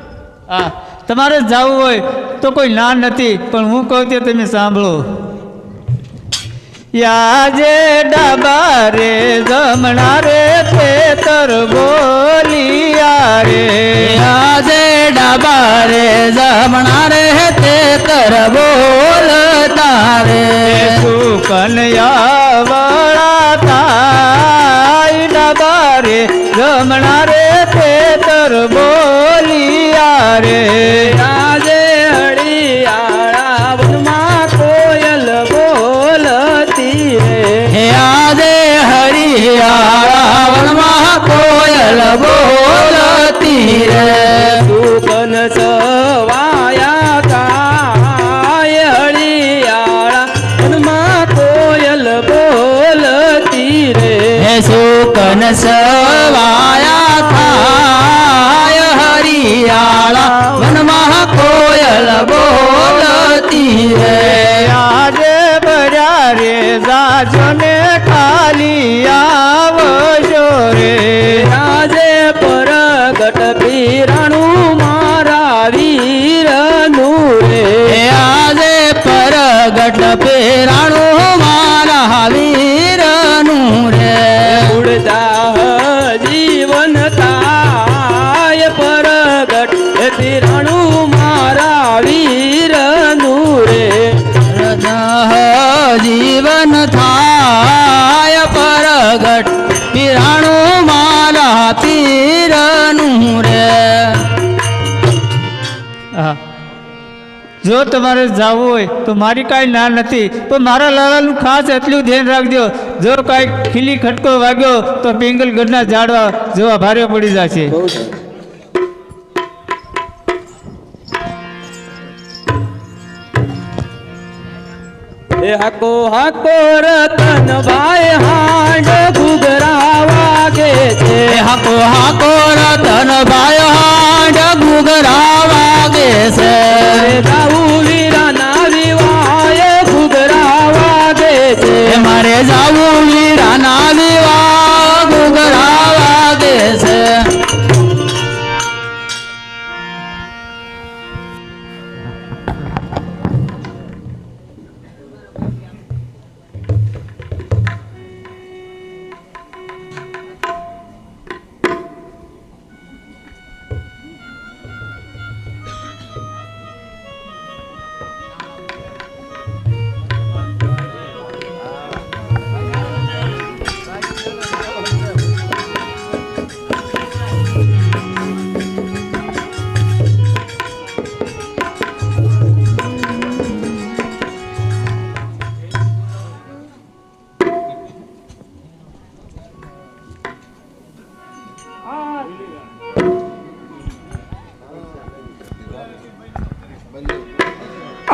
હા, તમારે જવું હોય તો કોઈ ના નથી, પણ હું કહું તે તમે સાંભળો. યાજે ડાબા રે જમણા રે પેતર બોલિયા રે. આજે ડાબા રે જમણા રે તે કર બોલતા રે. કનૈયા વળા તાઈ ડાબા રે જમણા રે પેતર બોલિયા રે. આજે હળિયાળા વનમાં કોયલ બોલતી રે. હે આજે હરિયાળા વનમાં કોયલ બોલતી રે. સુકન સવાયા કાય હળિયાળા વનમાં કોયલ બોલતી રે. હે સુકન સવાયા થાય હરિયાળા વનમાં કોયલ બોલતી રે. આજે બર્યા રે જાજો ને ખાલી આવશો રે. આજે પરગટ પીરાણું મારા વીરનું રે. આજે પરગટ પીરાણું મારા વીરનું રે. ઉડતા જીવન થાય પરગટ પીરાણું મારા વીરનું રે. જીવન થાય પરગટ પીરાણું મારા પીરનું રે. હા, જો તમારે જવું હોય તો મારી કાંઈ ના નથી, પણ મારા લાલાનું ખાસ એટલું ધ્યાન રાખજો. જો કાંઈ ખીલી ખટકો વાગ્યો તો પિંગલગઢના ઝાડવા જોવા ભારે પડી જશે. હાકો હાકો રતન ભાઈ હાંડ ઘૂઘરા વાગે છે. હાકો હાકો રતન ભાઈ હાંડ ઘૂઘરા વાગે છે. જાવું વીરાના વિવાય ઘૂઘરા વાગે છે. મારે જાવું વીરાના વિવાહ ઘૂઘરા વાગે છે.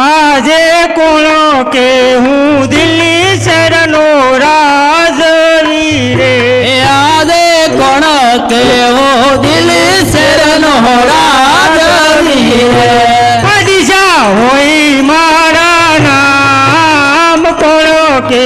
આજે કોણો કે હું દિલ્હી શરણો રાજવી રે. આજે કોણ કેવો દિલ શરનો રાજવી રે. બાદશાહ હોય મારા નામ કોણો કે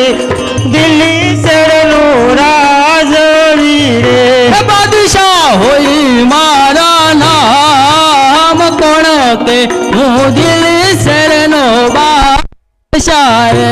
દિલ્હી શરણો રાજવી રે. બાદશાહ હોય મારા નામ કોણ કે હું દિલ શરનો બાદશાહ રે.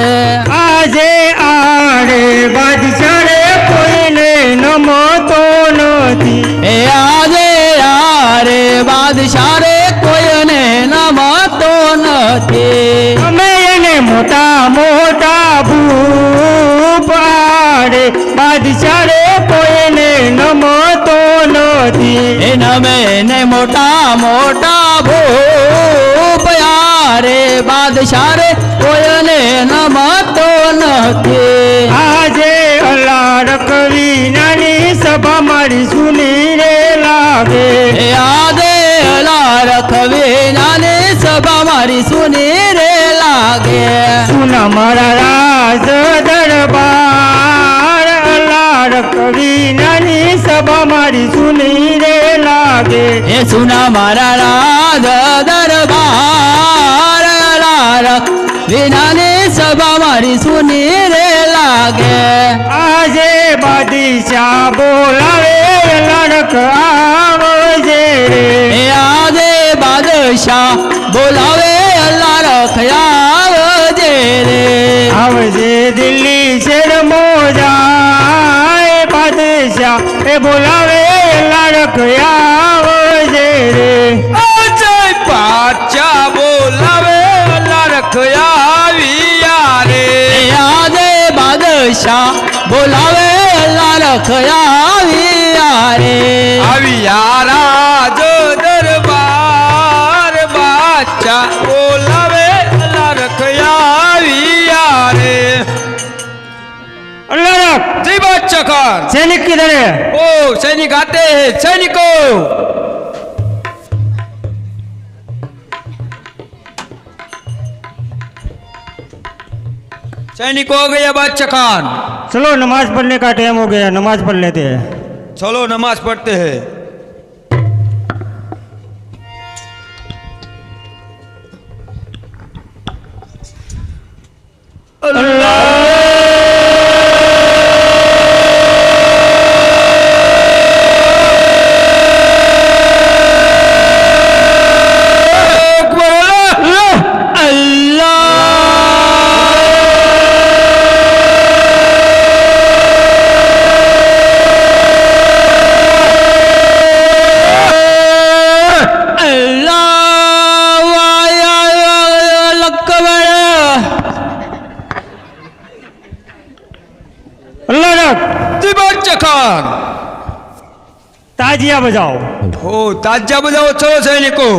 આજે આડે બાદશાહ રે કોઈને નમતો નથી. એ આજે યારે બાદશાહ રે કોઈને નમતો નથી. અમે એને મોટા મોટા ભૂપ આડે બાદશાહ રે કોઈને નમતો નથી. એ નમે ને મોટા મોટા ભૂપ યારે બાદશાહ રે કોઈને નમતો નથી. આજે અલાડ કવિ નાની સભા મારી સુની રે લાગે. એ આજે અલા રખવે નાને સભા મારી સુની રે લાગે. મારા રાજ દરબાર અલાર કવિ નાની સભા મારી સુની રે લાગે એ સુના મારા રાજ દરબાર લાર વિનાની સભા મારી સુની રે લાગે આજે બાદશાહ બોલાવે લડક આવજે રે એ આજે બાદશાહ બોલાવે અલ્લાહ રખયાવજે રે આવજે દિલ્હી શેર મોજા એ બાદશાહ એ બોલાવે લડક આવજે રે જય પાચા બોલાવે લડખયા રે એ આજે બાદશાહ બોલાવે અલ્લાહ રખયા રે આવ્યા રાજ દરબાર બાદશાહ બોલાવે લડખયા રે लड़क जी बादशाह खान सैनिक किधर है ओ सैनिक आते हैं सैनिकों सैनिक हो गया बादशाह खान चलो नमाज पढ़ने का टाइम हो गया नमाज पढ़ लेते हैं चलो नमाज पढ़ते हैं जी बादशाह खान ताजिया बजाओ ओ ताजा बजाओ चलो सैनिकों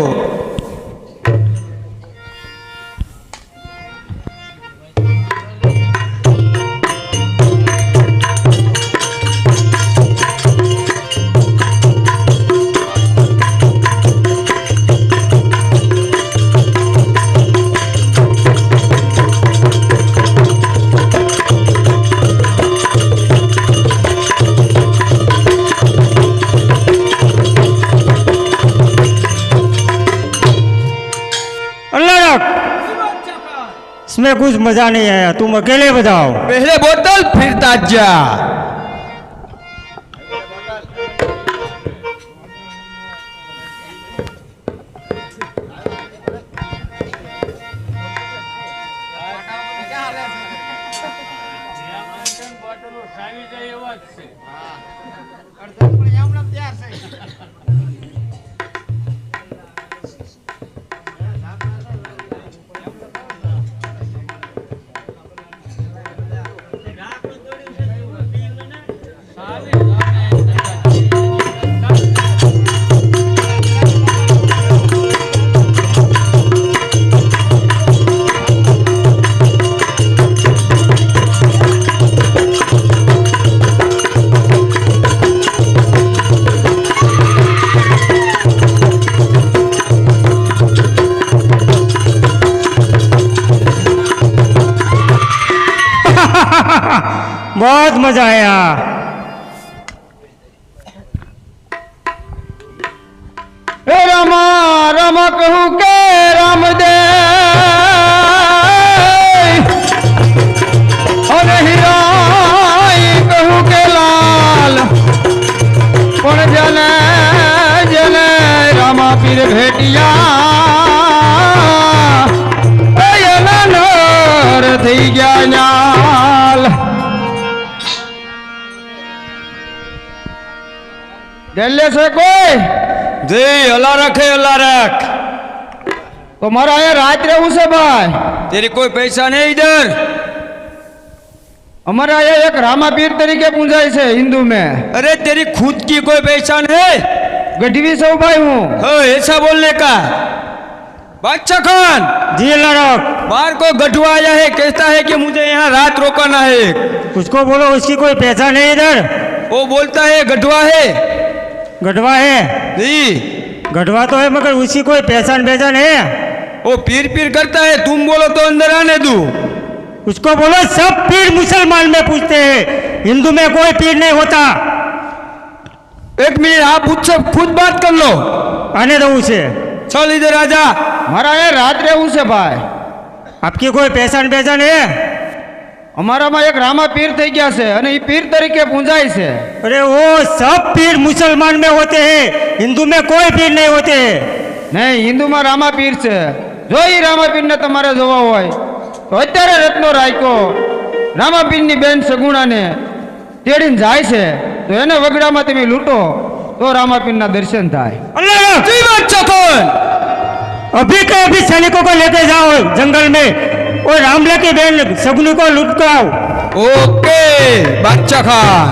इसमें कुछ मजा नहीं आया तुम अकेले बजाओ पहले बोतल फिर ताजा बहुत मजा आया हे रामा रामा कहूँ के राम दे और हिराई कहूँ के लाल पण जने जने रामा पीर भेटिया नर थी गया न्याल दिल्ली से कोई जी अल्लाह रखे अल्लाह रख तो मारा यहाँ रात रहूं से भाई तेरी कोई पैसा नहीं इधर हमारा यहाँ एक रामा पीर तरीके पूजाई से हिंदू में अरे तेरी खुद की कोई पहचान है गढ़वी से भाई हूँ ऐसा बोलने का बादशाह खान जी लड़क बाहर को गठुआ आया है कहता है कि मुझे यहाँ रात रोकाना है उसको बोलो उसकी कोई पहचान है इधर वो बोलता है गठुआ है गढ़वा है जी गढ़वा तो है मगर उसकी कोई पहचान है वो पीर पीर करता है तुम बोलो तो अंदर आने दूं उसको बोलो सब पीर मुसलमान में पूछते हैं, हिंदू में कोई पीर नहीं होता। एक मिनट आप उससे खुद बात कर लो। आने दो उसे। चल इधर आजा। મારા એ રાત રહેવું છે ભાઈ. आपकी कोई पहचान है? અમારામાં એક રામા પીર થઈ ગયા છે અને એ પીર તરીકે પૂજાય છે. अरे वो सब पीर मुसलमान में होते हैं, हिंदू में कोई पीर नहीं होते हैं। નહીં, હિન્દુમાં રામા પીર છે. જો એ રામા પીરને તમારે જોવા હોય તો અત્યારે રત્નો રાયકો રામા પીરની બેન સગુણાને તેડીને જાય છે, તો એને વગડામાં તમે લૂંટો તો રામા પીરના દર્શન થાય. अभी के अभी सैनिकों को लेके जाओ जंगल में और रामला की बहन सगुनी को लूट कर आओ। ओके बादशाह खान।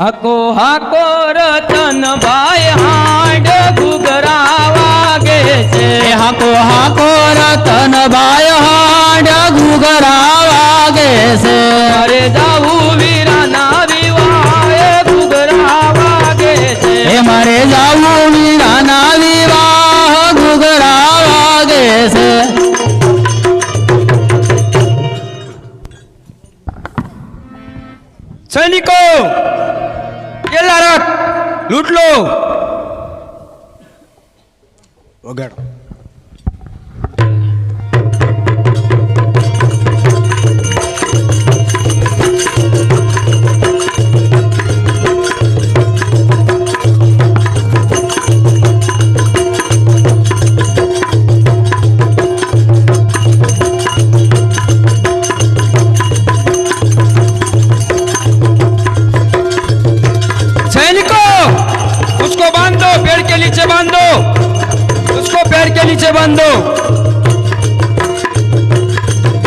હાકો હાકો રતન ભાઈ હાંડ ઘુઘરા વાગે છે. હાકો હાકો રતન ભાઈ હાંડ ઘુઘરા વાગે છે. મારે જાવું વીરાના વિવાહે ઘુઘરા વાગે છે. મારે જાવું વીરાના વિવાહ ઘુઘરા વાગે છે. सैनिकों ये लारक लूट लो। वगैरह नीचे बांधो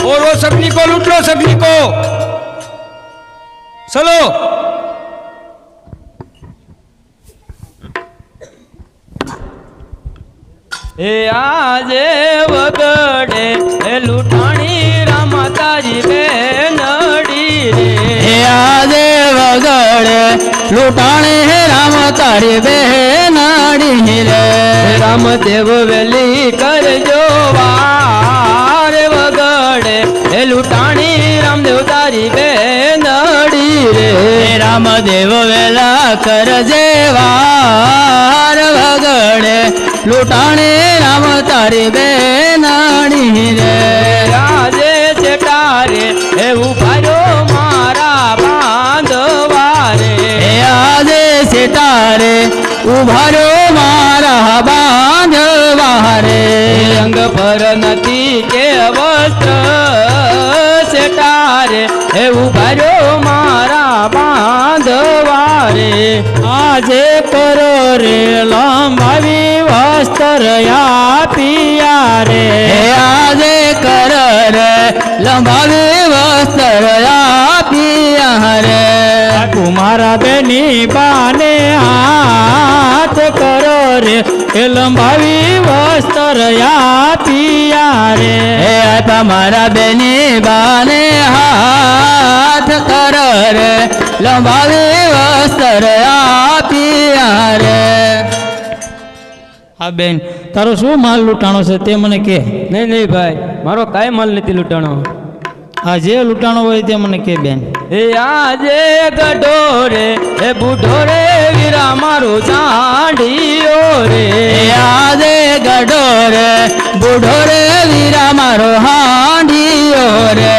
और वो सगनी को लूट लो। सगनी को चलो। ए आजे वगड़े ए लुटाणी रामा तारी बेनड़ी रे। ए आजे वगड़े लुटाणी राम तारी बेनड़ी रे। रामदेव वेली कर जो वार वगड़े ए लुटाणी रामदेव तारी बेनड़ी रे। रामदेव वेला कर जेवार वगड़े लुटाणे राम तारी बेनाणी रे। राजे चटारे ए उभारो मारा बांधवारे। आजे चटारे उभारो मारा बांधवारे। रंग पर नदी के वस्त्र चटारे ए उभारो मारा बांधवारे। आजे करो रे लंबावी वस्त्र या पिया रे। आजे कर रे लंबावी वस्त्र या पिया रे। तुम्हारा बेनी बाने हाथ करो रे लंबावी वस्त्र या पिया रे। तुम्हारा बेनी बाने हाथ करो रे लंबावी वस्त्र या पिया रे। હા બેન, તારો શું માલ લૂંટાણો છે તે મને કે. નહીં નહીં ભાઈ, મારો કાંઈ માલ નથી લૂંટાણો. હા, જે લૂંટાણો હોય તે મને કે બેન. એ આજે ગઢો રે એ બુઢો રે વીરા મારો ચાંડીઓ રે. આજે ગઢો રે બુઢો રે વીરા મારો હાંડીઓ રે.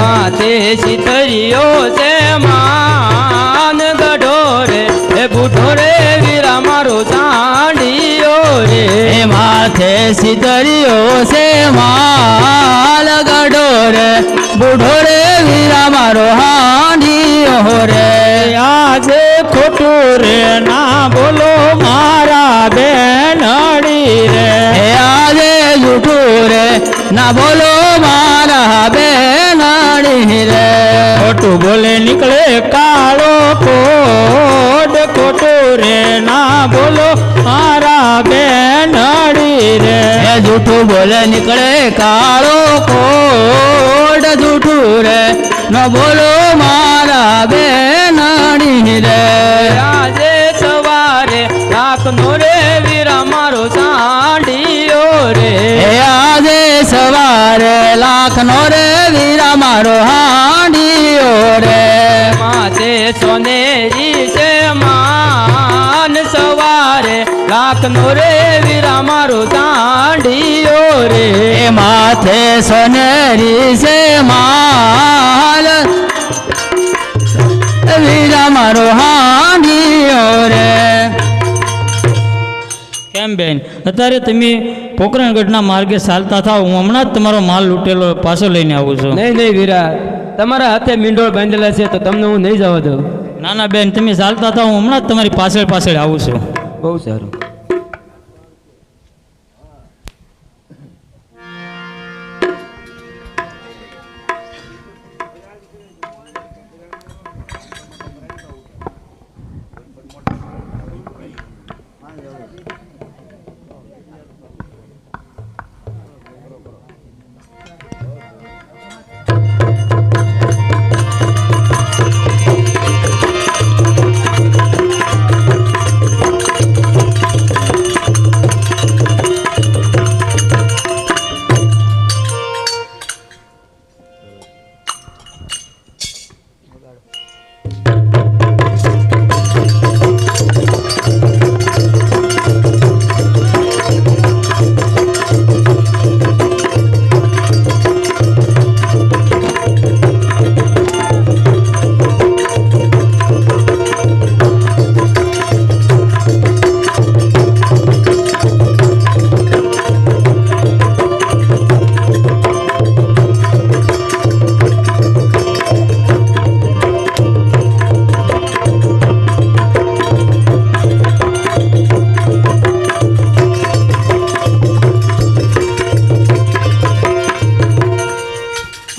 માથે શીતળીઓ છે માન ગઢો રે એ બુઢો રે વીરા મારો ચાંડીઓ રે. માથે શીતળીઓ છે માલ ગઢો રે બુઢો રે વીરા મારો હાંડીઓ રે. આજે ખોટું રે ના બોલો મારા બેનડી ના બોલો મારા બેનાડી રે ખોટું બોલે નીકળે કાળો કોડ ખોટું રે ના બોલો મારા બેનડી રે એ જૂઠું બોલે નીકળે કાળો કોડ જૂઠું રે ન બોલો મારા બેનાડી રે આજે સવારે રાખનો રે વીરા મારો સાંડિયો રે એ આજે સવારે લાખનો રે વીરા મારો હાંડિયો રે માથે સોનેરી છે માન સવારે રાખનો રે વીરા મારો સાંડિયો રે એ માથે સોનેરી છે માલ વીરા મારો હાંડિયો રે કેમ બેન અત્યારે તમે પોકરણગઢના માર્ગે ચાલતા થાવ હું હમણાં જ તમારો માલ લૂંટેલો પાછો લઈને આવું છું નહીં નહીં વીરા તમારા હાથે મીંડોળ બાંધેલા છે તો તમને હું નહીં જવા દઉં ના ના બેન તમે ચાલતા થાવ હું હમણાં જ તમારી પાછળ પાછળ આવું છું બહુ સારું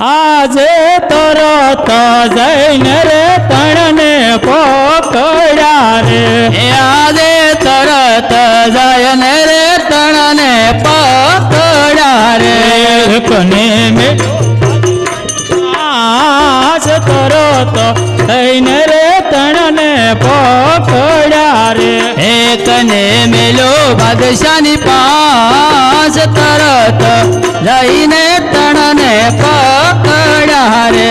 આજે તરત જઈને રે તણને પકડ્યા રે એ આજે તરત જઈને રે તણને પકડ્યા રે કને મે આજ તરત જઈને રે તણને પકડ્યા રે એકને મેલો બાદશાહની પાસ તરત જઈને તણને પકડ્યા રે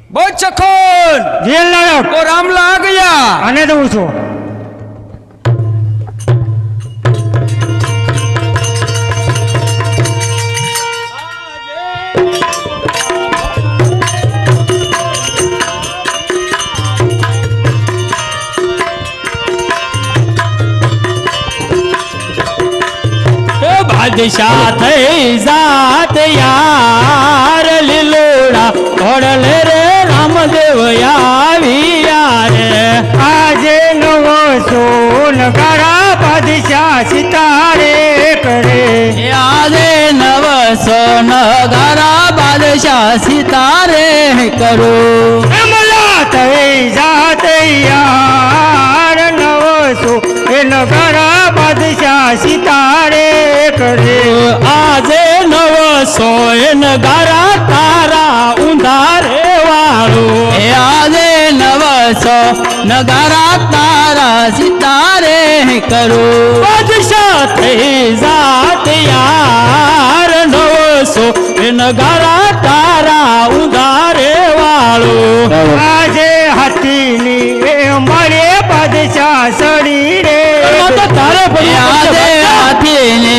બહુ ચખોન જેલ નાયક ઓ રામલા આ ગયા આને દઉં છું બાદશાહ થઈ જાત યાર લીલોડા ઘોડલે રે રામદેવ આવ્યા રે આજે નવો સોન કરા બાદશાહ સિતારે કરે આજે નવસો નગરા બાદશાહ સિતારે કરું અમલા થઈ જાત યાર નવો સો એ નગરા બાદશાહ સિતારે કરે આજે નવસો ગારા તારા ઊંધા રે વાળું એ આજે નવસો નગરા તારા સિતારે કરું બાદશાહ થઈ જાત યાર નવસો ગારા તારા ઊંધા રે વાળું આજે હાથીની એ મળે બાદશાહ સડી રે તારે એ આજે હાથીને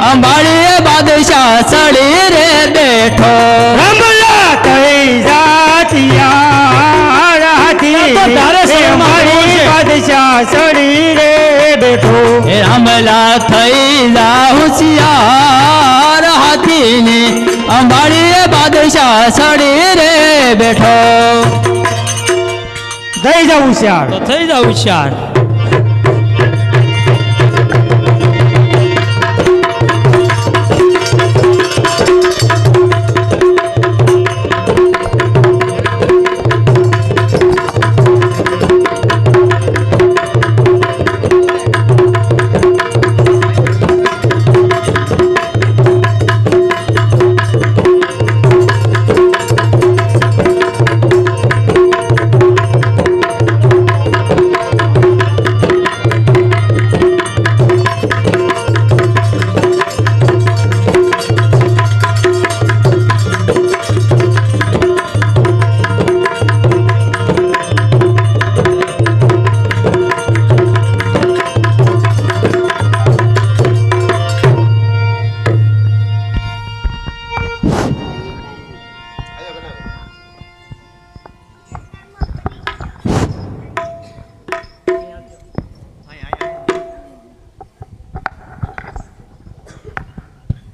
અંબાડીએ બાદશાહ સડી રે બેઠો રમલા થઈ જાત યાર હાથી તારે એ શેરમાં મળી છે? બાદશાહ ચડી રે બેઠો એ રામલા થઈ જા હોશિયાર હાથીની અંબાડીએ બાદશાહ ચડી રે બેઠો થઈ જવું શ્યાર તો થઈ જાવ હોશિયાર.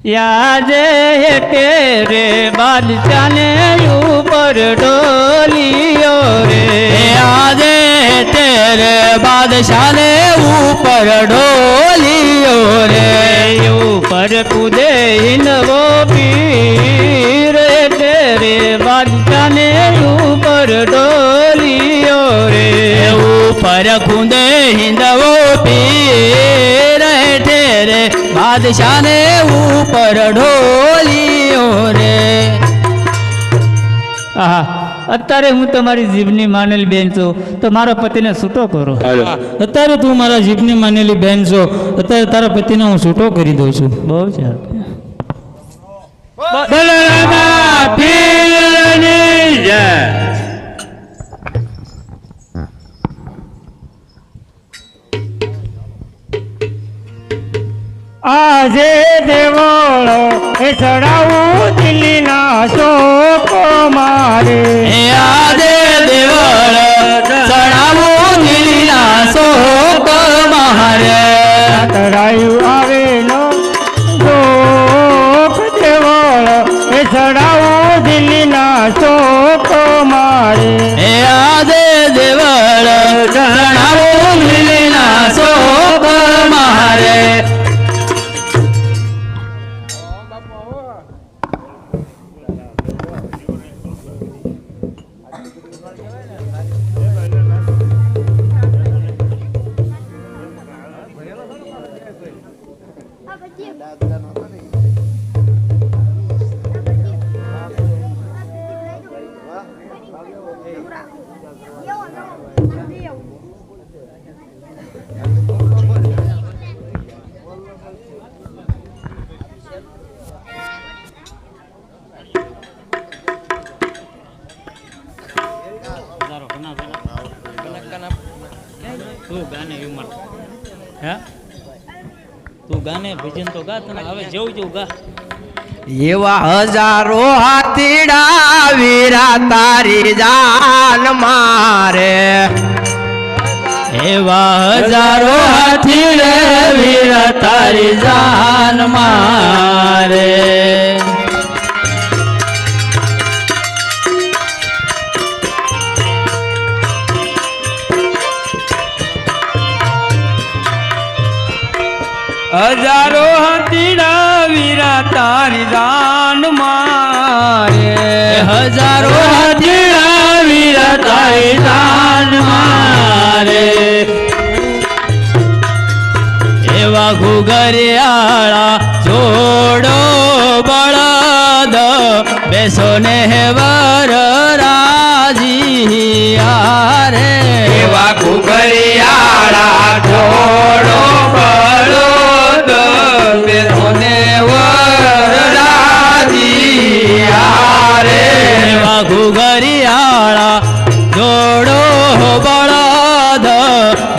યાદે તેરે બાદશાહને ઉપર ડોલિયો રે આજે તેરે બાદશાહને ઉપર ઢોલિયો રે ઉપર કૂદે હિંદવો પીર તેરે બાદશાહને ઉપર ડોલિયો રે ઉપર કુંદે હિંદવો પીર તેરે બાદશાહને ઉપર ઢોલિયો રે આહા, અત્યારે હું તમારી જીભની માનેલી બેન છું તો મારા પતિને છૂટો કરો. અત્યારે તું મારા જીભની માનેલી બેન છો, અત્યારે તારા પતિને હું છૂટો કરી દઉં છું. બહુ સારું. બલરામા પીરની જય. આજે દેવળો એ ચડાવું દિલ્હીના શોકો મારે આજે દેવળ ચડાવું દિલના શોક મારે તરાયું આવેલો શોક દેવળ એ ચડાવું દિલ્હીના શોકો મારે આજે દેવળ ચડાવું દિલના શોક મારે તું ગાને ભજન તો ગા, તને હવે જેવું જેવું ગા. એવા હજારો હાથીડા વીરા તારી જાન મારે એવા હજારો હાથી રે વીર તારી જાન મારે હજારો હાથીડા વીરા તારી જાન મારે હજારો હાથીડા વીર તારી જાન મારે એવા ઘુઘરિયાળા જોડો બળદ બેસો ને વર રાજીયા રે એવા ઘુઘરિયાળા જોડો બળદ બેસોને વર રાજીયા રે એવા ઘુઘરિયાળા જોડો બળદ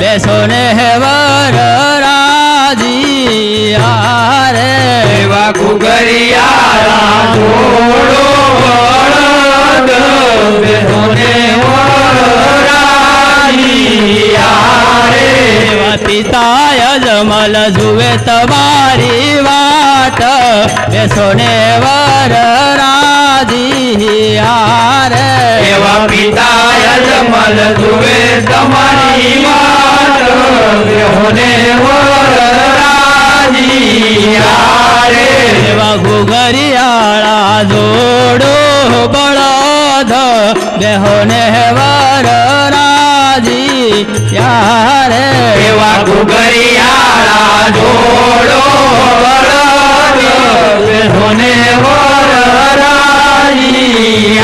બેસો ને વર રાજીયા રે એવા ઘુઘરિયાળા જોડો બળદ બેસોને વર રાજીયા પિતા યજમલ જુએ તમારી વાટ બેસો ને વર રાજી હારે એવા પિતા યજમલ જુએ તમારી વાટ બેહોને વરરાજી હારે એવા ઘુઘરિયાળા જોડો બળદ બેહો ને વર રાજી યારે એવા ઘુઘરિયાળા જોડો બળદ બેહોને વરરાજી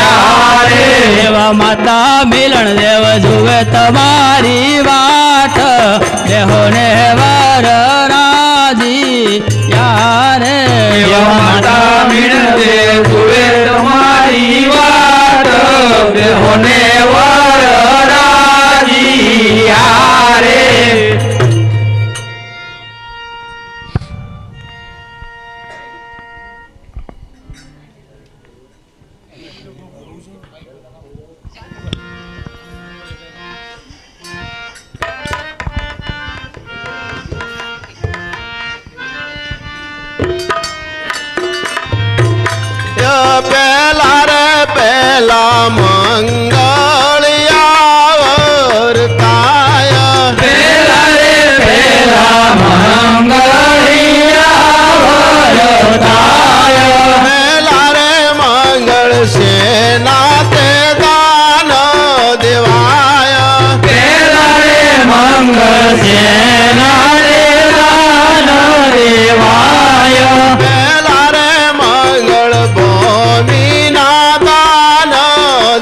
હારે એવા માતા મિલણ દેવ જુએ તમારી વાટ બેહો ને વર રાજી યારે એવા માતા મિલતે જુએ તમારી વાટ બેહોને વરરાજી હારે પહેલા રે પહેલા મંગળિયા વર્તાય પેલા રે પેલા મંગળિયા વરતાય પહેલા રે મંગળ સેના તે દાન દેવાય પેલા રે મંગળ સેના રે દાન દેવાય પહેલા રે મંગળ ભૂમિના દાન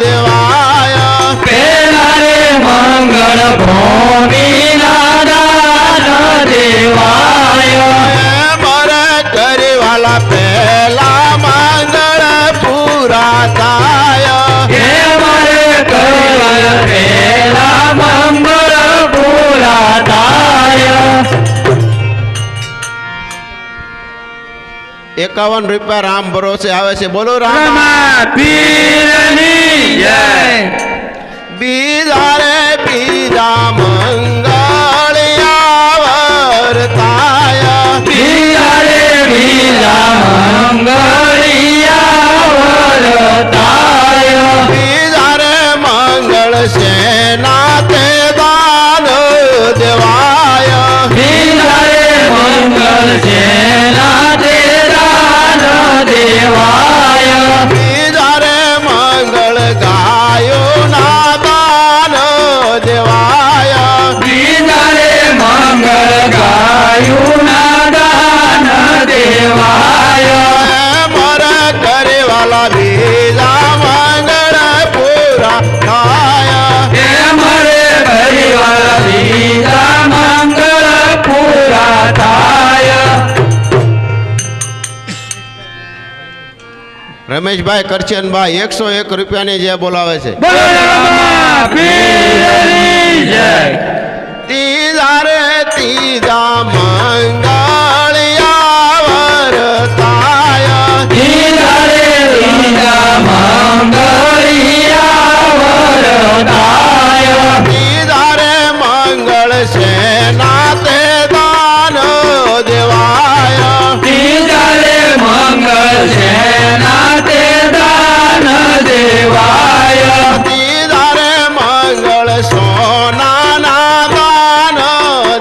દેવાય પેલા રે મંગળ ભૂમિના દાન દેવાય મરે કરીવાલા પહેલા મંગળ પૂરા થાય હે મારે કરવા પેલા મંગળ પૂરા થાય 51 રૂપિયા રામ ભરોસે આવે છે બોલો રામ પીરની જય બીજા રે બીજા મંગળિયા વર્તાય બીજા રે બીજા મંગળિયા વરતાય બીજા રે મંગળ સેના તે દાન દેવાય બીજા રે મંગળ સેના તે દાન દેવાય બીજા રે મંગળ ગાયો ના દાન દેવાય બીજા રે મંગળ ગાયું ના દાન દેવાય મરે કરીવાલા બીજા મંગળ પૂરા થાય હે મારે પરિવાર બીજા મંગળ પૂરા થાય રમેશભાઈ કરચનભાઈ 101 રૂપિયાની જે બોલાવે છે બોલો રામા પીરની જય ત્રીજા રે ત્રીજા મંગળિયા વર્તાય બીજા રે બીજા મંગળિયા વરતાય ત્રીજા રે મંગળ સેના તે દાન દેવાય બીજા રે મંગળ સેના તે દાન દેવાય ત્રીજા રે મંગળ સોનાના દાન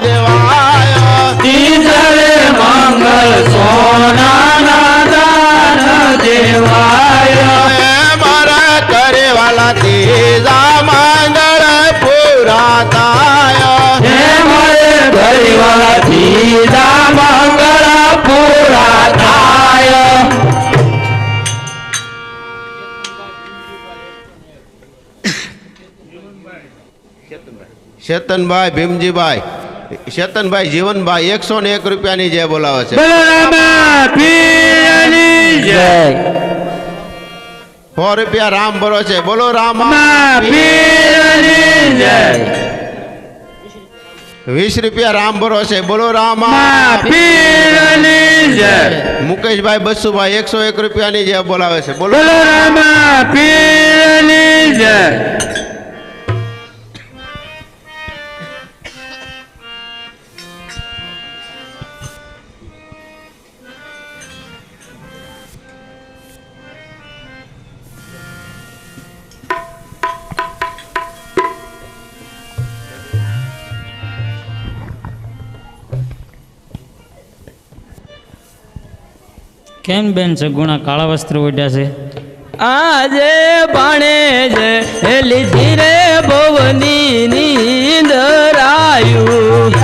દેવાય બીજા રે મંગળ સોનાના દાન દેવાય મારા કરેવાલા ત્રીજા મંગળ પૂરા થાય હે મારે પરિવાર બીજા મંગળ પૂરા થાય શેતનભાઈ ભીમજીભાઈ શેતનભાઈ જીવનભાઈ 101 રૂપિયાની જે બોલાવે છે બોલો રામા પીરની જય 100 રૂપિયા રામ ભરો છે બોલો રામ પીરની જય 20 રૂપિયા રામ ભરો છે બોલો રામ પીરની જય મુકેશભાઈ બસુભાઈ 101 રૂપિયાની જે બોલાવે છે બોલો બોલો રામા પીરની જય કેમ બેન સગુણા કાળા વસ્ત્ર ઓઢ્યા છે? આજે ભાણે જે લીધી રે ભવની નીંદરાયું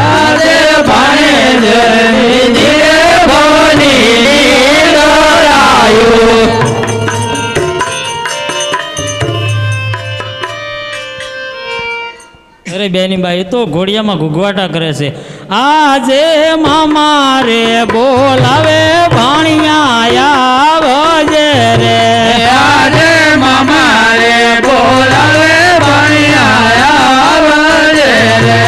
આજે ભાણે જે લીધી રે ભવની નીંદરાયું અરે બેની બાઈ તો ઘોડિયામાં ઘૂઘવાટા કરે છે. આજે મામા રે બોલાવે ભાણિયા આવજે રે આજે મામા રે બોલાવે ભાણિયા આવજે રે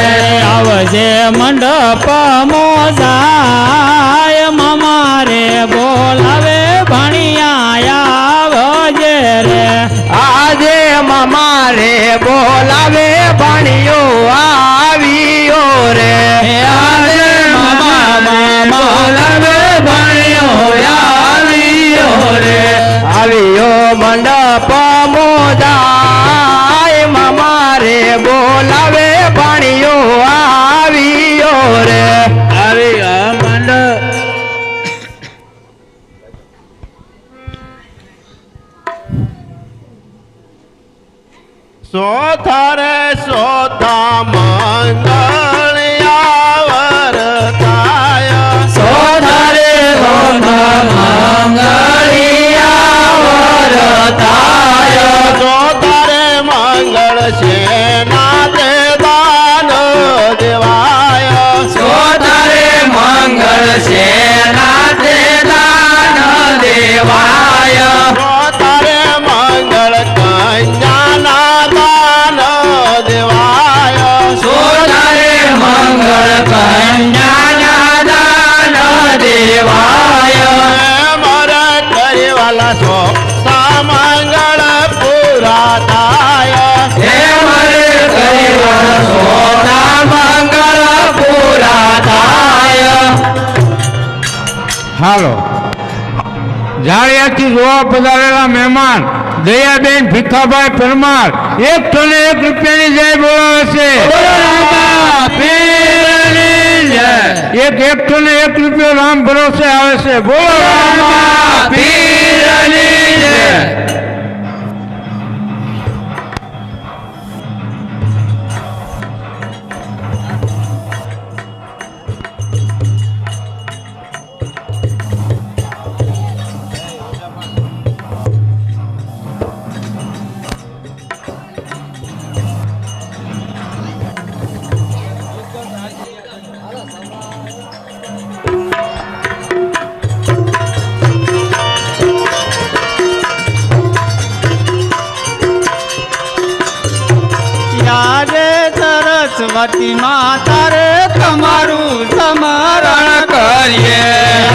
આવજે મંડપ મોજાય મામા રે બોલાવે ભાણિયા આવજે રે આજે મામા રે બોલાવે ભાણિયો આવ્યો રે આજે મામા બોલાવે ભાણિયો આવ્યો રે આવ્યો મંડપ મોજાય મામા રે બોલાવે ભાણિયો આવ્યો રે આવ્યો મંડપ સોથરે સોથા મંગળ યાવર થાય સોધારે મંગળિયા વરતાય સોથરે મંગળ સેના તે દાન દેવાય સોધારે મંગળ સેના તે દાન દેવાય સોથરે મંગળ કન્યાના દાન દેવાય સોધારે મંગળ કન્યાના દાન દેવાય મર કરીવાલા સોથા મંગળ પૂરા થાય હે મરે કરિવા સોના મંગળ પૂરા થાય હાલો જાળિયાથી જોવા પધારેલા મહેમાન દયાબેન ભીખાભાઈ પરમાર 101 રૂપિયાની જય બોલાવે છે. એક 101 રૂપિયો રામ ભરોસે આવે છે. બોલો રામા પીરની જય. યારે સરસ્વતી માતા રે તમારું સ્મરણ કરીએ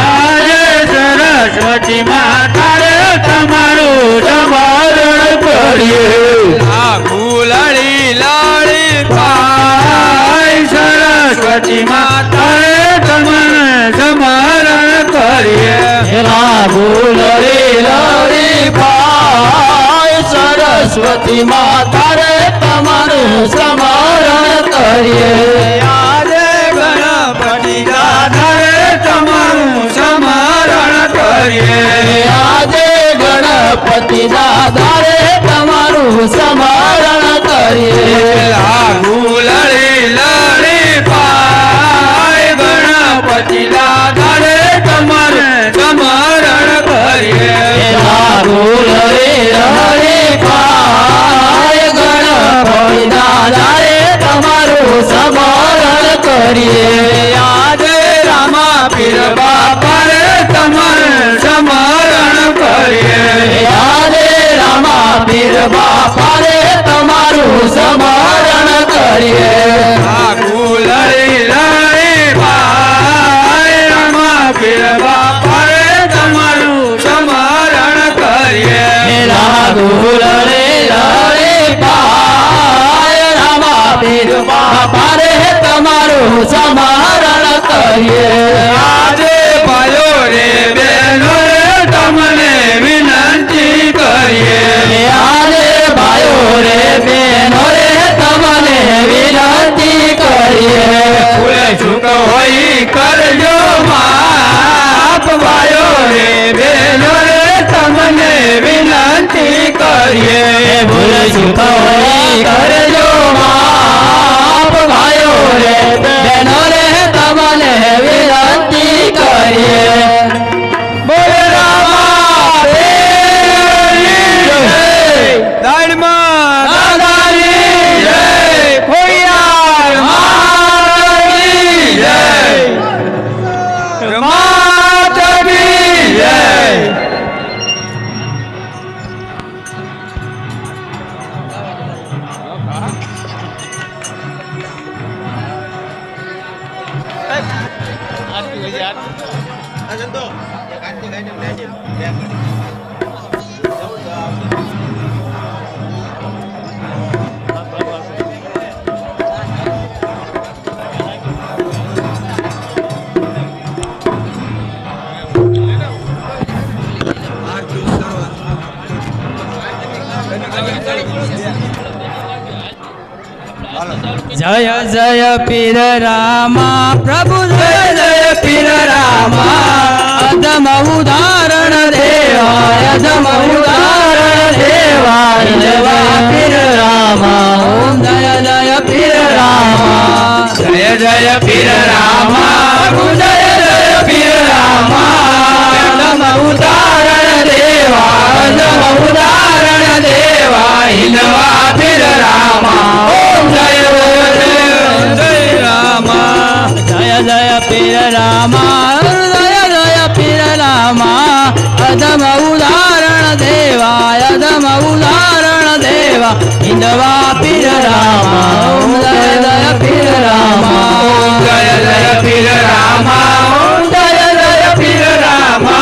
આજે સરસ્વતી માતા રે તમારું સ્મરણ કરીએ આ ફૂલડી લાડી પાય સરસ્વતી માતા રે તમને સ્મરણ કરીએ ફૂલડી લાડી પાય સરસ્વતી માતા રે તમારું સ્મરણ કરીએ આજે ગણપતિ દાદા રે તમારું સ્મરણ કરીએ આજે ગણપતિ દાદા રે તમારું સ્મરણ કરીએ ફૂલડી લડી પાય ગણપતિ દાદા રે તમારું સ્મરણ કરીએ ફૂલડી લડી પાય ગણપતિ દાદા રે તમારું સ્મરણ કરીએ આજે રામા પીર બાપા રે તમારું સ્મરણ કરીએ આજે રામા પીર બાપા રે તમારું સ્મરણ કરીએ ફૂલડી લડી પાય રામા પીર બાપા રે તમારું સ્મરણ કરીએ ફૂલડી લડી પાય રામા પીર બાપા રે તમારું સ્મરણ કરીએ આજે ભાઈઓ રે બહેનો રે તમને વિનંતી કરીએ આજે ભાઈઓ રે બહેનો રે તમને વિનંતી કરીએ ભૂલે ચૂક હોય કરજો માફ ભાઈઓ રે એ ભૂલ ચૂક હોય કરજો માફ ભાઈઓ રે બહેનો રે તમને વિનંતી કરીએ બોલ રામા પીરની જય દાડમાં દાદાની જય ખોડિયાર માની જય માતાની જય. જય જય પીર રામા પ્રભુ જય જય પીર રામા અધમ ઉદાહરણ દેવા અધમ ઉદાહરણ દેવા જય પીર રામા ઓમ જય જય પીર રામા જય જય પીર રામા પ્રભુ જય જય પીર રામા અધમ ઉદાહરણ દેવા અધમ ઉદાહરણ દેવા હિંદવા પીર રામા ઓમ જય જય પીર રામા જય જય પીર રામા અધમ ઉદાહરણ દેવા અધમ ઉદાહરણ દેવા હિંદવા પીર રામા ઓમ જય જય પીર રામા ઓમ જય જય પીર રામા ઓમ જય જય પીર રામા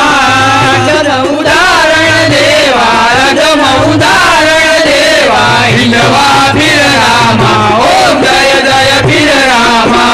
અધમ ઉદાહરણ દેવા અધમ ઉદાહરણ દેવા હિંદવા પીર રામા ઓમ જય જય પીર રામા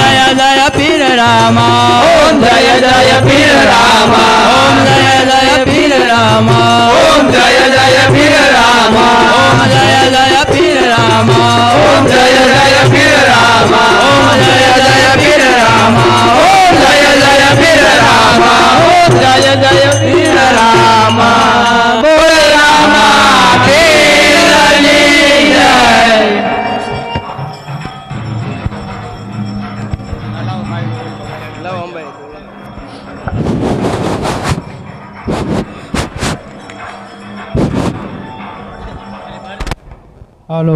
જય જય પીર રામા ઓમ જય જય પીર રામા ઓમ જય જય પીર રામા ઓમ જય જય પીર રામા ઓમ જય જય પીર રામા ઓમ જય જય પીર રામા ઓમ જય જય પીર રામા ઓમ જય જય પીર રામા ઓમ જય જય પીર રામા બોલ રામા પીરની જય. હાલો